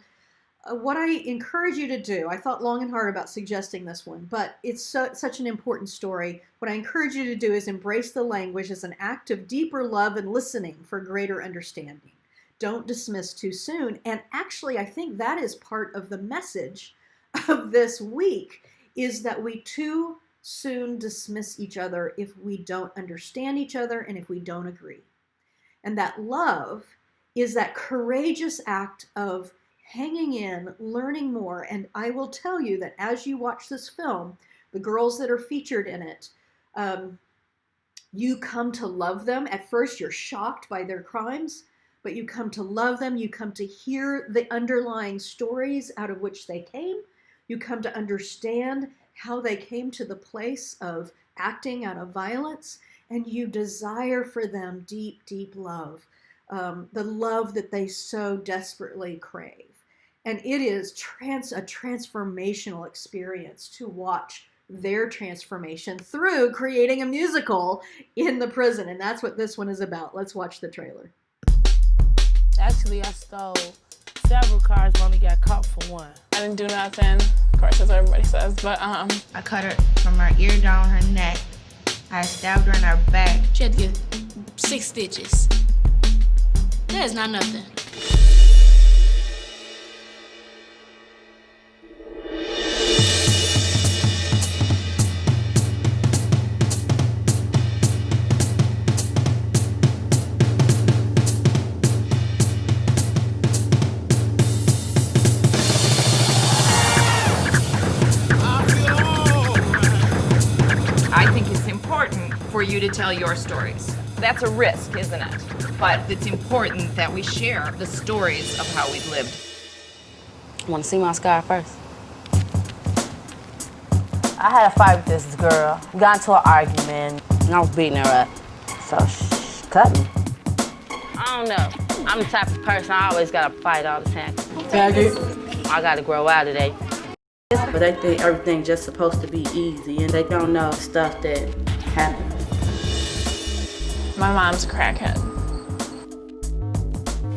what I encourage you to do, I thought long and hard about suggesting this one, but it's such an important story. What I encourage you to do is embrace the language as an act of deeper love and listening for greater understanding. Don't dismiss too soon. And actually, I think that is part of the message of this week, is that we too soon dismiss each other if we don't understand each other and if we don't agree. And that love is that courageous act of hanging in, learning more. And I will tell you that as you watch this film, the girls that are featured in it, you come to love them. At first, you're shocked by their crimes, but you come to love them. You come to hear the underlying stories out of which they came. You come to understand how they came to the place of acting out of violence, and you desire for them deep, deep love, the love that they so desperately crave. And it is a transformational experience to watch their transformation through creating a musical in the prison. And that's what this one is about. Let's watch the trailer. Actually, I stole several cars, but only got caught for one. I didn't do nothing, of course, as everybody says, but I cut her from her ear down her neck. I stabbed her in her back. She had to get 6 stitches. That is not nothing. For you to tell your stories. That's a risk, isn't it? But it's important that we share the stories of how we've lived. I want to see my scar first. I had a fight with this girl. We got into an argument, and I was beating her up. So she cut me. I don't know. I'm the type of person I always gotta fight all the time. I gotta grow out of that. But they think everything's just supposed to be easy, and they don't know stuff that happens. my mom's a crackhead.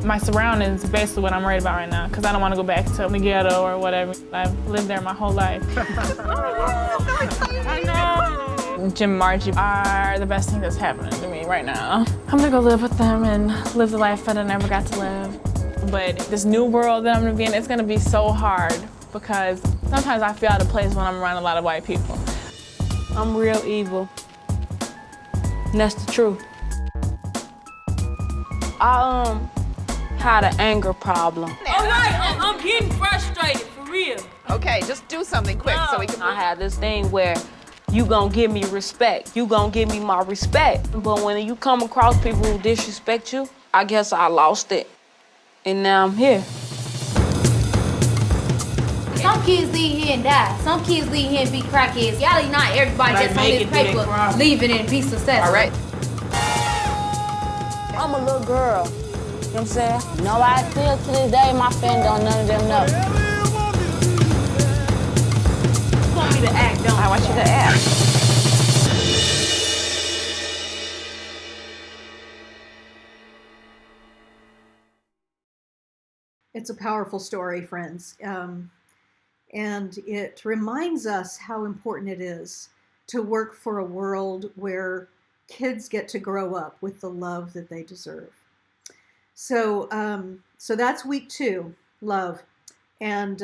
My surroundings is basically what I'm worried about right now, because I don't want to go back to the ghetto or whatever. I've lived there my whole life. I know. Jim and Margie are the best thing that's happening to me right now. I'm gonna go live with them and live the life that I never got to live. But this new world that I'm gonna be in, it's gonna be so hard, because sometimes I feel out of place when I'm around a lot of white people. I'm real evil, and that's the truth. I had an anger problem. All right, I'm getting frustrated, for real. Okay, just do something quick so we can... I had this thing where you gonna give me respect. You gonna give me my respect. But when you come across people who disrespect you, I guess I lost it. And now I'm here. Some kids leave here and die. Some kids leave here and be crackheads. Y'all not everybody just on this paper leaving and be successful. All right. I'm a little girl. You know what I'm saying? No, I still to this day, my family don't none of them know. You want me to act, don't you? I want you to act. It's a powerful story, friends. And it reminds us how important it is to work for a world where kids get to grow up with the love that they deserve. So that's week 2, love. And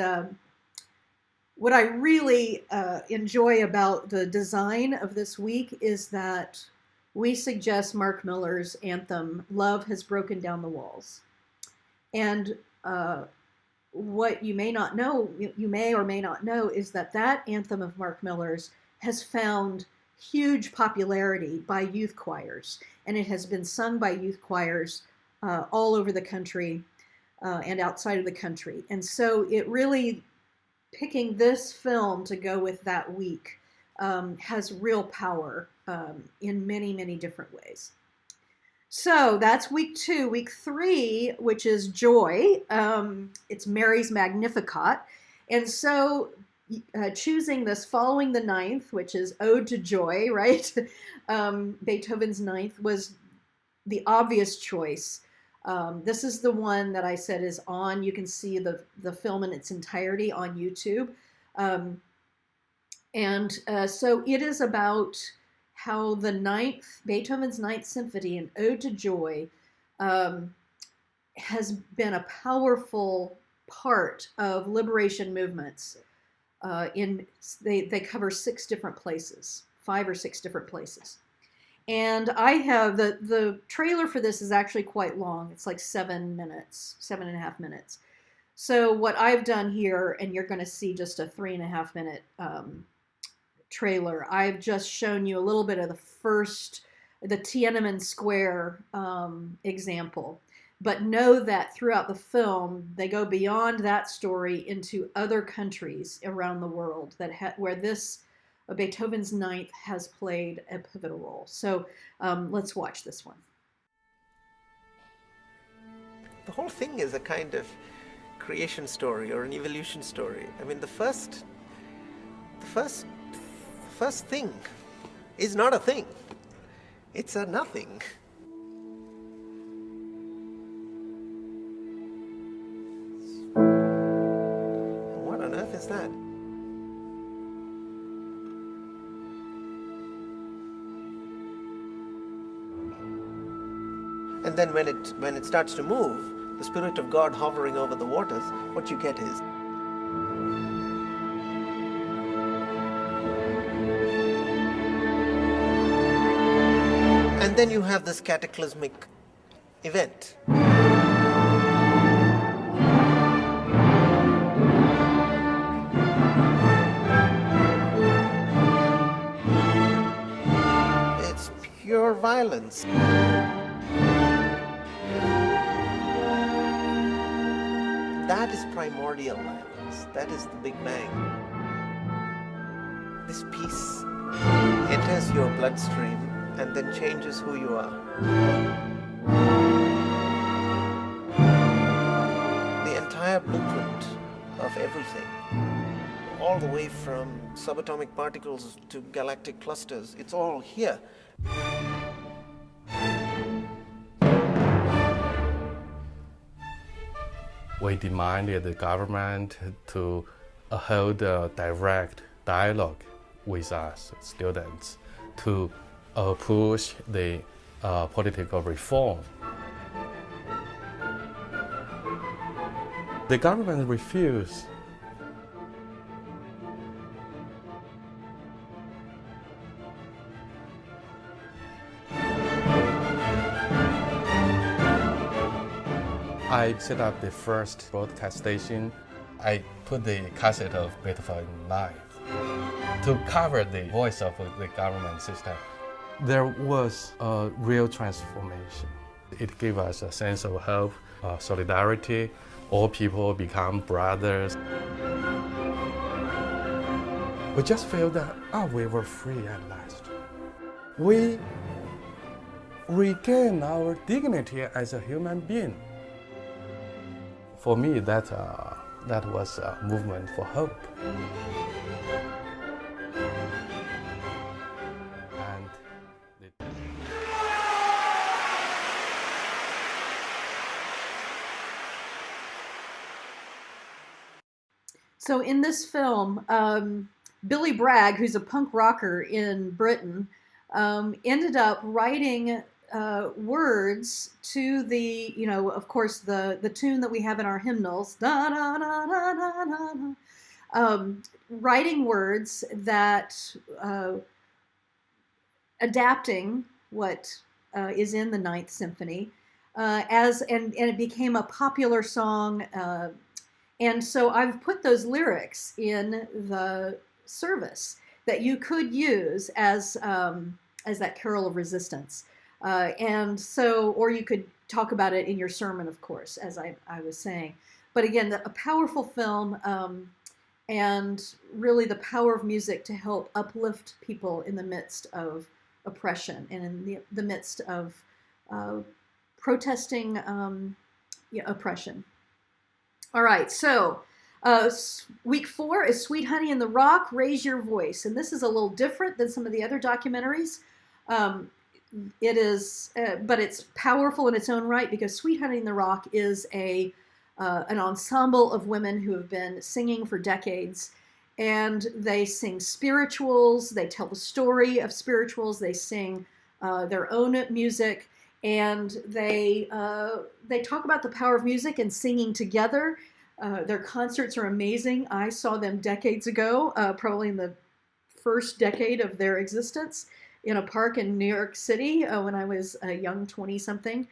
what I really enjoy about the design of this week is that we suggest Mark Miller's anthem, "Love Has Broken Down the Walls." And what you may not know, you may or may not know, is that anthem of Mark Miller's has found huge popularity by youth choirs, and it has been sung by youth choirs all over the country and outside of the country. And so it really, picking this film to go with that week has real power in many, many different ways. So that's week 2. Week 3, which is Joy, it's Mary's Magnificat. And so choosing this following the ninth, which is Ode to Joy, right? Beethoven's ninth was the obvious choice. This is the one that I said is on. You can see the film in its entirety on YouTube. So it is about how Beethoven's Ninth Symphony, an Ode to Joy, has been a powerful part of liberation movements. They cover 6 different places, 5 or 6 different places. And I have the trailer for this is actually quite long. It's like 7 minutes, 7.5 minutes. So what I've done here, and you're going to see just a 3.5 minute trailer. I've just shown you a little bit of the Tiananmen Square example. But know that throughout the film, they go beyond that story into other countries around the world where Beethoven's Ninth has played a pivotal role. So let's watch this one. The whole thing is a kind of creation story or an evolution story. I mean, the first thing is not a thing. It's a nothing. What on earth is that? And then when it starts to move, the Spirit of God hovering over the waters, what you get is and then you have this cataclysmic event. It's pure violence. That is primordial violence. That is the Big Bang. This peace enters your bloodstream and then changes who you are. The entire blueprint of everything, all the way from subatomic particles to galactic clusters, it's all here. We demanded the government to hold a direct dialogue with us, students, to push the political reform. The government refused. I set up the first broadcast station. I put the cassette of Beethoven live to cover the voice of the government system. There was a real transformation. It gave us a sense of hope, solidarity. All people become brothers. We just feel that, we were free at last. We regain our dignity as a human being. For me, that was a movement for hope. So in this film, Billy Bragg, who's a punk rocker in Britain, ended up writing words to the, of course, the tune that we have in our hymnals, da, da, da, da, da, da, writing words that adapting what is in the Ninth Symphony, and it became a popular song. And so I've put those lyrics in the service that you could use as that carol of resistance. And so, or you could talk about it in your sermon, of course, as I was saying. But again, a powerful film, and really the power of music to help uplift people in the midst of oppression and in the midst of protesting oppression. All right, so Week 4 is Sweet Honey in the Rock, Raise Your Voice. And this is a little different than some of the other documentaries. It is, but it's powerful in its own right, because Sweet Honey in the Rock is an ensemble of women who have been singing for decades. And they sing spirituals, they tell the story of spirituals, they sing their own music, and they talk about the power of music and singing together. Their concerts are amazing. I saw them decades ago, probably in the first decade of their existence, in a park in New York City when I was a young 20-something.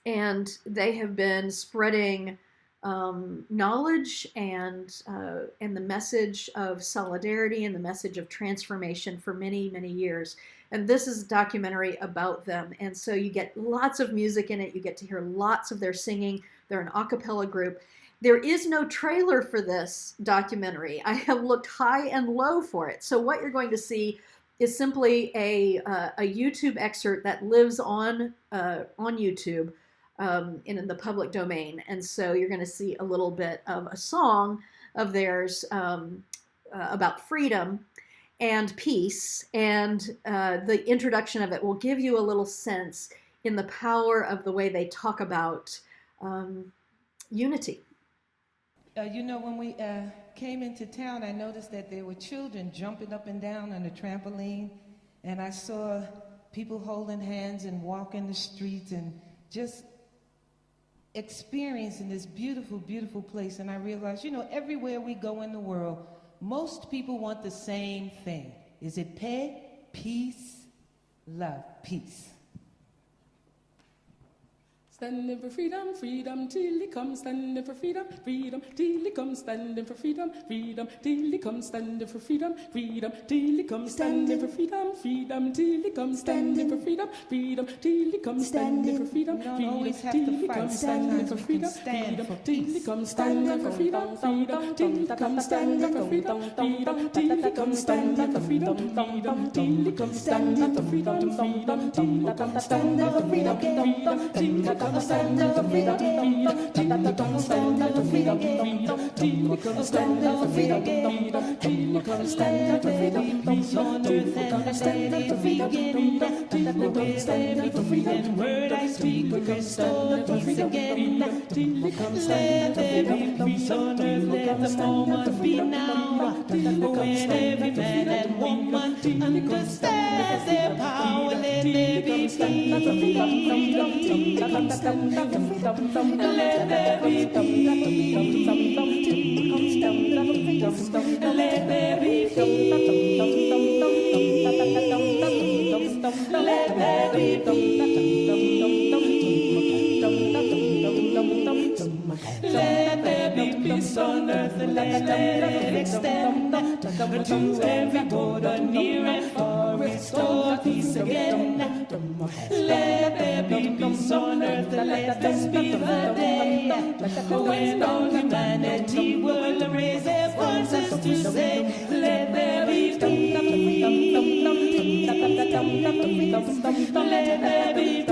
And they have been spreading knowledge and the message of solidarity and the message of transformation for many, many years. And this is a documentary about them. And so you get lots of music in it. You get to hear lots of their singing. They're an a cappella group. There is no trailer for this documentary. I have looked high and low for it. So what you're going to see is simply a YouTube excerpt that lives on YouTube in the public domain. And so you're going to see a little bit of a song of theirs about freedom and peace. And the introduction of it will give you a little sense in the power of the way they talk about unity. You know, when we came into town, I noticed that there were children jumping up and down on the trampoline, and I saw people holding hands and walking the streets and just experiencing this beautiful, beautiful place. And I realized, you know, everywhere we go in the world, most people want the same thing. Is it pay, peace, love, peace? Standing for freedom, freedom till it comes. Standing for freedom, freedom till it comes. Standing for freedom, freedom till it comes. Standing for freedom, freedom till it comes. Standing for freedom, freedom till it comes. Standing for freedom, freedom till it comes. Standing for freedom, freedom till it comes. Standing for freedom, freedom till it comes. Standing for freedom, freedom till it comes. Standing for freedom, freedom till it comes. Standing for freedom, freedom till it comes. Standing for freedom, freedom till it comes. Standing for freedom, freedom till it comes. Standing for freedom, freedom till it comes. Standing for freedom, freedom till it comes. Standing for freedom, freedom till it comes. Standing for freedom, peace on earth and standing for freedom, freedom till it comes. Standing for freedom, word I speak will restore peace again till it comes. Let there be peace on earth, let the moment be now, when every man and woman understands their power. Let there be peace. Let there be peace. Let there be Let there be peace on earth, and let it extend to every border, near and far, restore peace again. Let there be peace on earth, and let this be the day when all humanity will raise their voices to say, let there be peace. Let there be peace. Let there be peace. Let there be peace.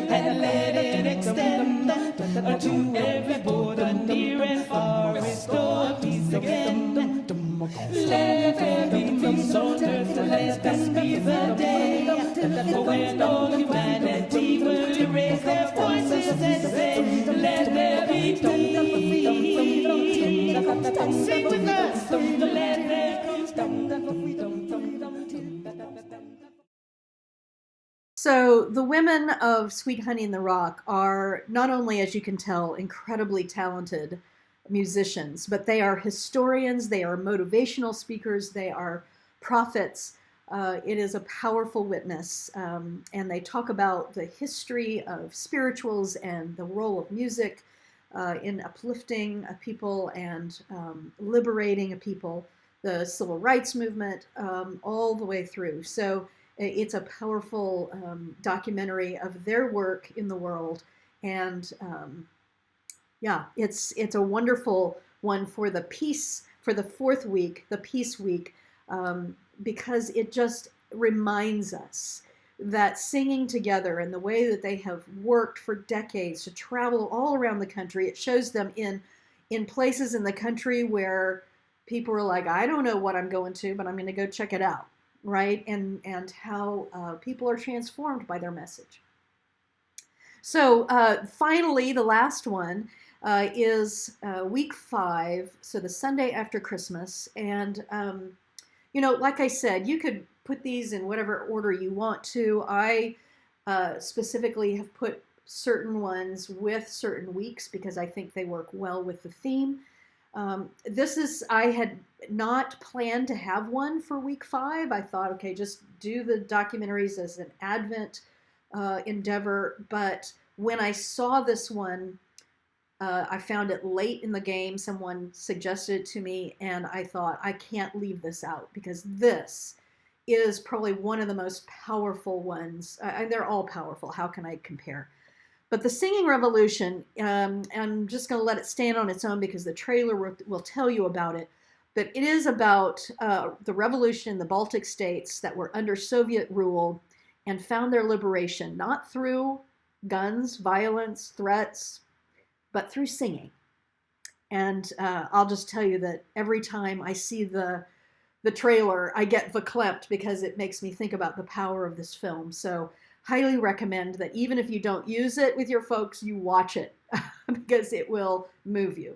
And let it extend to every border, near and far, restore peace again. Let there be peace on earth, let this be the day when all humanity will raise their voices and say, let there be peace. Sing with us, let there be So the women of Sweet Honey in the Rock are not only, as you can tell, incredibly talented musicians, but they are historians, they are motivational speakers, they are prophets. It is a powerful witness, and they talk about the history of spirituals and the role of music in uplifting a people and liberating a people, the civil rights movement, all the way through. So it's a powerful documentary of their work in the world, and yeah, it's a wonderful one for the peace, for the fourth week, the peace week, because it just reminds us that singing together and the way that they have worked for decades to travel all around the country, it shows them in places in the country where people are like, I don't know what I'm going to, but I'm going to go check it out, right? And how people are transformed by their message. So finally, the last one is week 5, so the Sunday after Christmas. And, like I said, you could put these in whatever order you want to. I specifically have put certain ones with certain weeks because I think they work well with the theme. I had not planned to have one for week 5. I thought, okay, just do the documentaries as an Advent endeavor. But when I saw this one, I found it late in the game. Someone suggested it to me, and I thought, I can't leave this out because this is probably one of the most powerful ones. They're all powerful. How can I compare? But the Singing Revolution, I'm just going to let it stand on its own because the trailer will tell you about it. But it is about the revolution in the Baltic states that were under Soviet rule and found their liberation, not through guns, violence, threats, but through singing. And I'll just tell you that every time I see the trailer, I get verklempt because it makes me think about the power of this film. So highly recommend that even if you don't use it with your folks, you watch it because it will move you.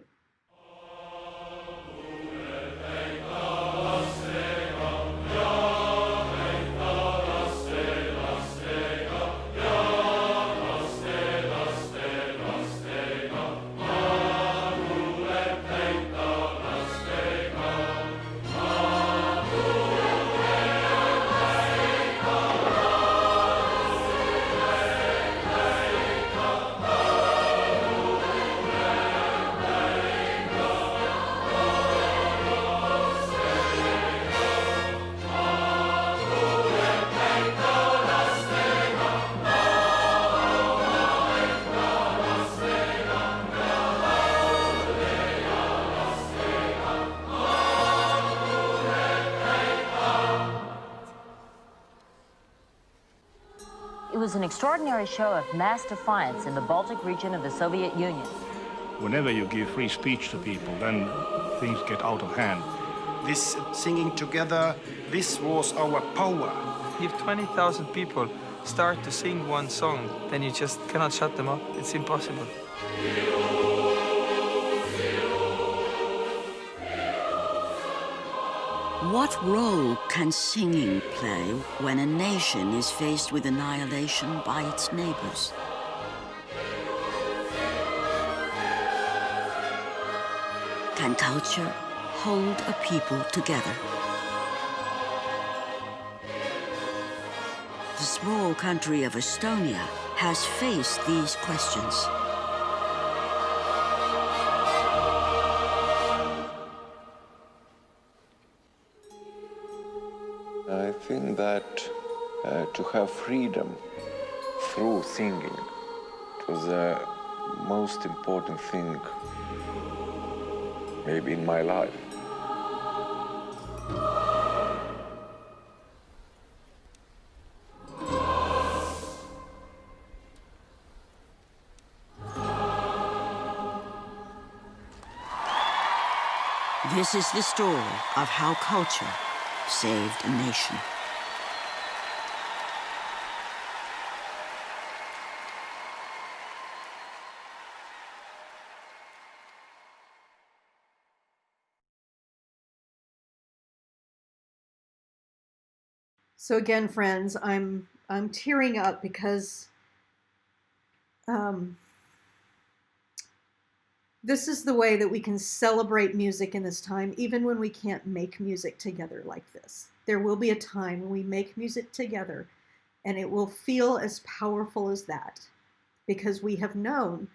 It was an extraordinary show of mass defiance in the Baltic region of the Soviet Union. Whenever you give free speech to people, then things get out of hand. This singing together, this was our power. If 20,000 people start to sing one song, then you just cannot shut them up. It's impossible. What role can singing play when a nation is faced with annihilation by its neighbors? Can culture hold a people together? The small country of Estonia has faced these questions. I think that to have freedom through singing was the most important thing maybe in my life. This is the story of how culture saved a nation. So again, friends, I'm tearing up because this is the way that we can celebrate music in this time, even when we can't make music together like this. There will be a time when we make music together, and it will feel as powerful as that, because we have known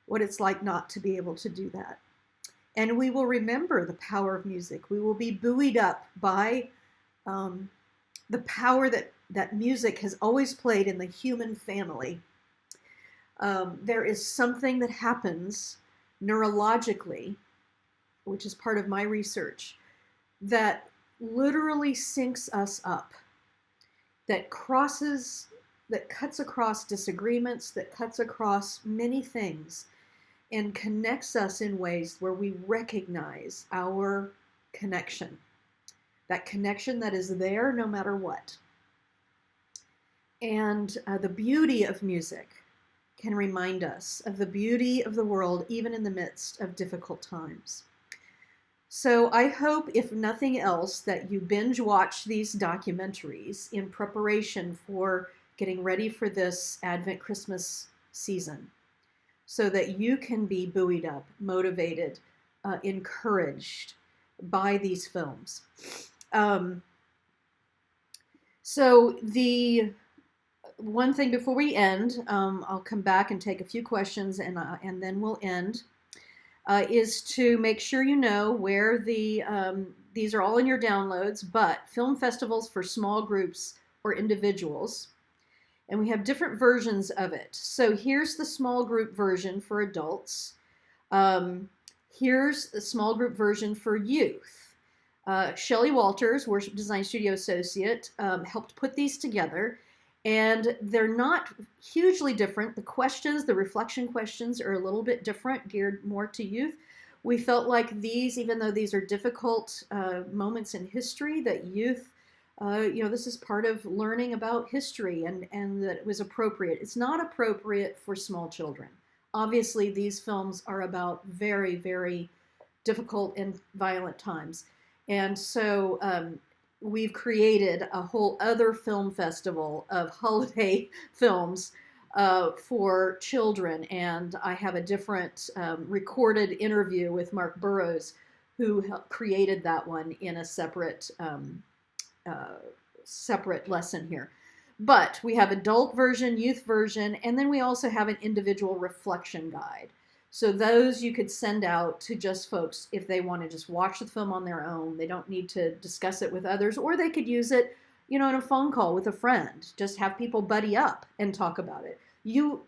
what it's like not to be able to do that. And we will remember the power of music. We will be buoyed up by the power that music has always played in the human family. There is something that happens neurologically, which is part of my research, that literally syncs us up, that cuts across disagreements, that cuts across many things, and connects us in ways where we recognize our connection. That connection that is there no matter what. And the beauty of music can remind us of the beauty of the world, even in the midst of difficult times. So I hope, if nothing else, that you binge watch these documentaries in preparation for getting ready for this Advent Christmas season, so that you can be buoyed up, motivated, encouraged by these films. So the one thing before we end, I'll come back and take a few questions, and then we'll end, is to make sure you know where these are all in your downloads, but film festivals for small groups or individuals. And we have different versions of it. So here's the small group version for adults. Here's the small group version for youth. Shelley Walters, Worship Design Studio Associate, helped put these together. And they're not hugely different. The questions, the reflection questions, are a little bit different, geared more to youth. We felt like these, even though these are difficult moments in history, that youth, this is part of learning about history, and that it was appropriate. It's not appropriate for small children. Obviously, these films are about very, very difficult and violent times. And so we've created a whole other film festival of holiday films for children. And I have a different recorded interview with Mark Burrows, who created that one in a separate lesson here. But we have adult version, youth version, and then we also have an individual reflection guide. So those you could send out to just folks if they want to just watch the film on their own. They don't need to discuss it with others, or they could use it, in a phone call with a friend. Just have people buddy up and talk about it.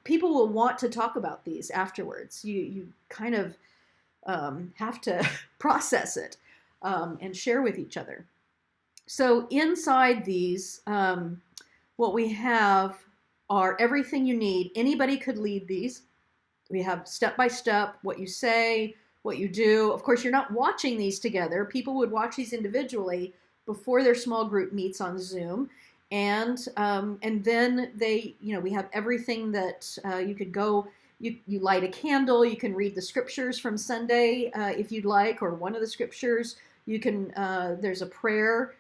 People will want to talk about these afterwards. You kind of have to process it and share with each other. So inside these, what we have are everything you need. Anybody could lead these. We have step-by-step, what you say, what you do. Of course, you're not watching these together. People would watch these individually before their small group meets on Zoom. And then we have everything that you could go, you light a candle, you can read the scriptures from Sunday if you'd like, or one of the scriptures. You can, there's a prayer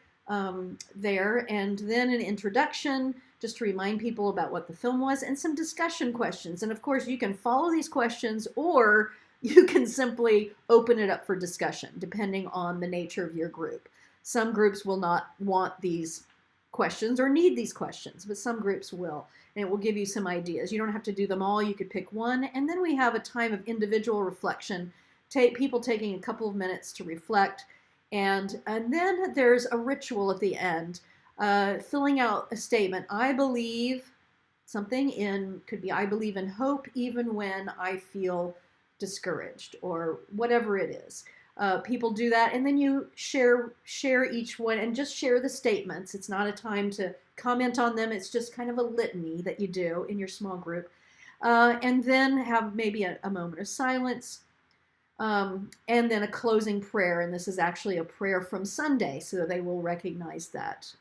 there, and then an introduction, just to remind people about what the film was, and some discussion questions. And of course, you can follow these questions, or you can simply open it up for discussion, depending on the nature of your group. Some groups will not want these questions or need these questions, but some groups will, and it will give you some ideas. You don't have to do them all. You could pick one, and then we have a time of individual reflection, people taking a couple of minutes to reflect, and then there's a ritual at the end, filling out a statement. I believe something could be I believe in hope even when I feel discouraged, or whatever it is. People do that, and then you share each one and just share the statements. It's not a time to comment on them. It's just kind of a litany that you do in your small group. And then have maybe a moment of silence, and then a closing prayer. And this is actually a prayer from Sunday, so they will recognize that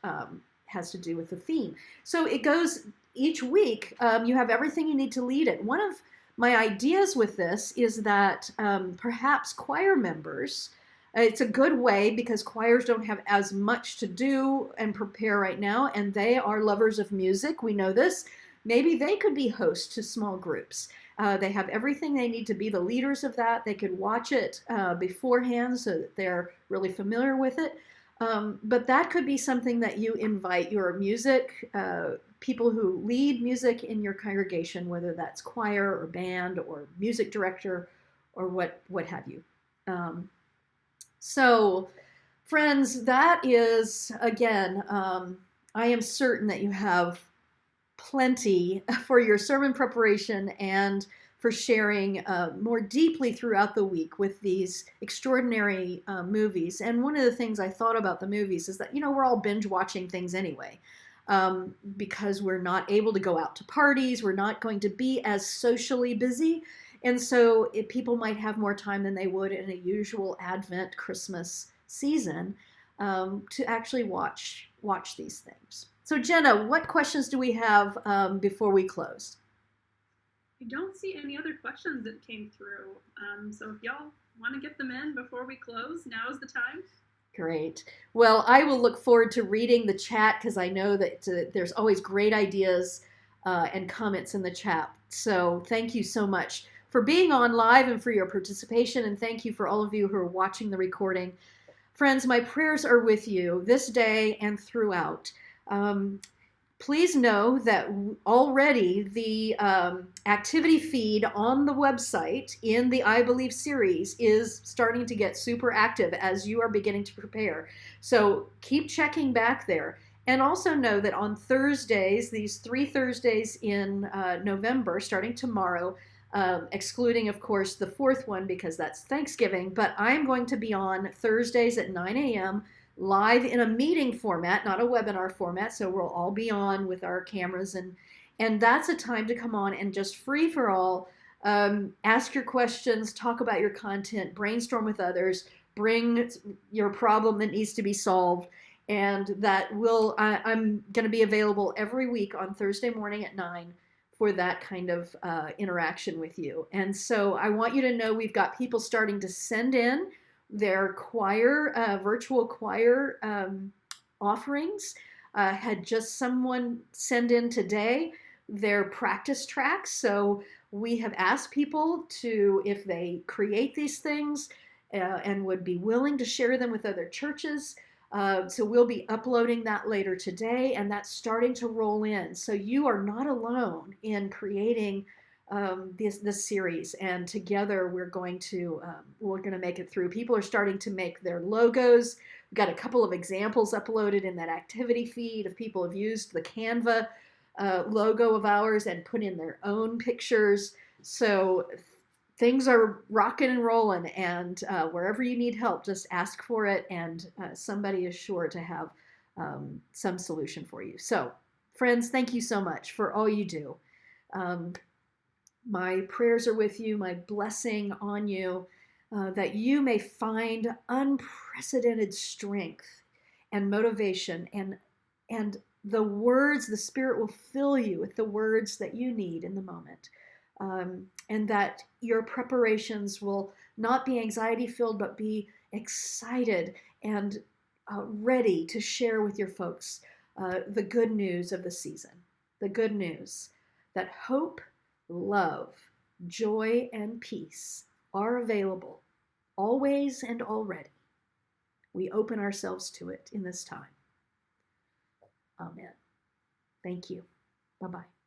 has to do with the theme. So it goes each week. You have everything you need to lead it. One of my ideas with this is that perhaps choir members, it's a good way because choirs don't have as much to do and prepare right now, and they are lovers of music. We know this. Maybe they could be hosts to small groups. They have everything they need to be the leaders of that. They could watch it beforehand so that they're really familiar with it. But that could be something that you invite your music, people who lead music in your congregation, whether that's choir or band or music director or what have you. So, friends, that is, again, I am certain that you have plenty for your sermon preparation and for sharing more deeply throughout the week with these extraordinary movies. And one of the things I thought about the movies is that, we're all binge watching things anyway, because we're not able to go out to parties. We're not going to be as socially busy. And so people might have more time than they would in a usual Advent Christmas season to actually watch these things. So Jenna, what questions do we have before we close? I don't see any other questions that came through. So if y'all want to get them in before we close, now is the time. Great. Well, I will look forward to reading the chat because I know that there's always great ideas and comments in the chat. So thank you so much for being on live and for your participation. And thank you for all of you who are watching the recording. Friends, my prayers are with you this day and throughout. Please know that already the activity feed on the website in the I Believe series is starting to get super active as you are beginning to prepare. So keep checking back there. And also know that on Thursdays, these 3 Thursdays in November, starting tomorrow, excluding, of course, the 4th one because that's Thanksgiving, but I'm going to be on Thursdays at 9 a.m. live in a meeting format, not a webinar format, so we'll all be on with our cameras, and that's a time to come on and just free for all, ask your questions, talk about your content, brainstorm with others, bring your problem that needs to be solved, and I'm going to be available every week on Thursday morning at 9 for that kind of interaction with you. And so I want you to know we've got people starting to send in their choir, virtual choir offerings. Had just someone send in today their practice tracks. So we have asked people to, if they create these things and would be willing to share them with other churches. So we'll be uploading that later today, and that's starting to roll in. So you are not alone in creating this series, and together we're going to make it through. People are starting to make their logos. We've got a couple of examples uploaded in that activity feed of people who've used the Canva logo of ours and put in their own pictures. So things are rocking and rolling, and wherever you need help, just ask for it, and somebody is sure to have some solution for you. So, friends, thank you so much for all you do. My prayers are with you, my blessing on you, that you may find unprecedented strength and motivation, and the words, the Spirit will fill you with the words that you need in the moment. And that your preparations will not be anxiety-filled, but be excited and ready to share with your folks the good news of the season, the good news that hope, love, joy, and peace are available always and already. We open ourselves to it in this time. Amen. Thank you. Bye-bye.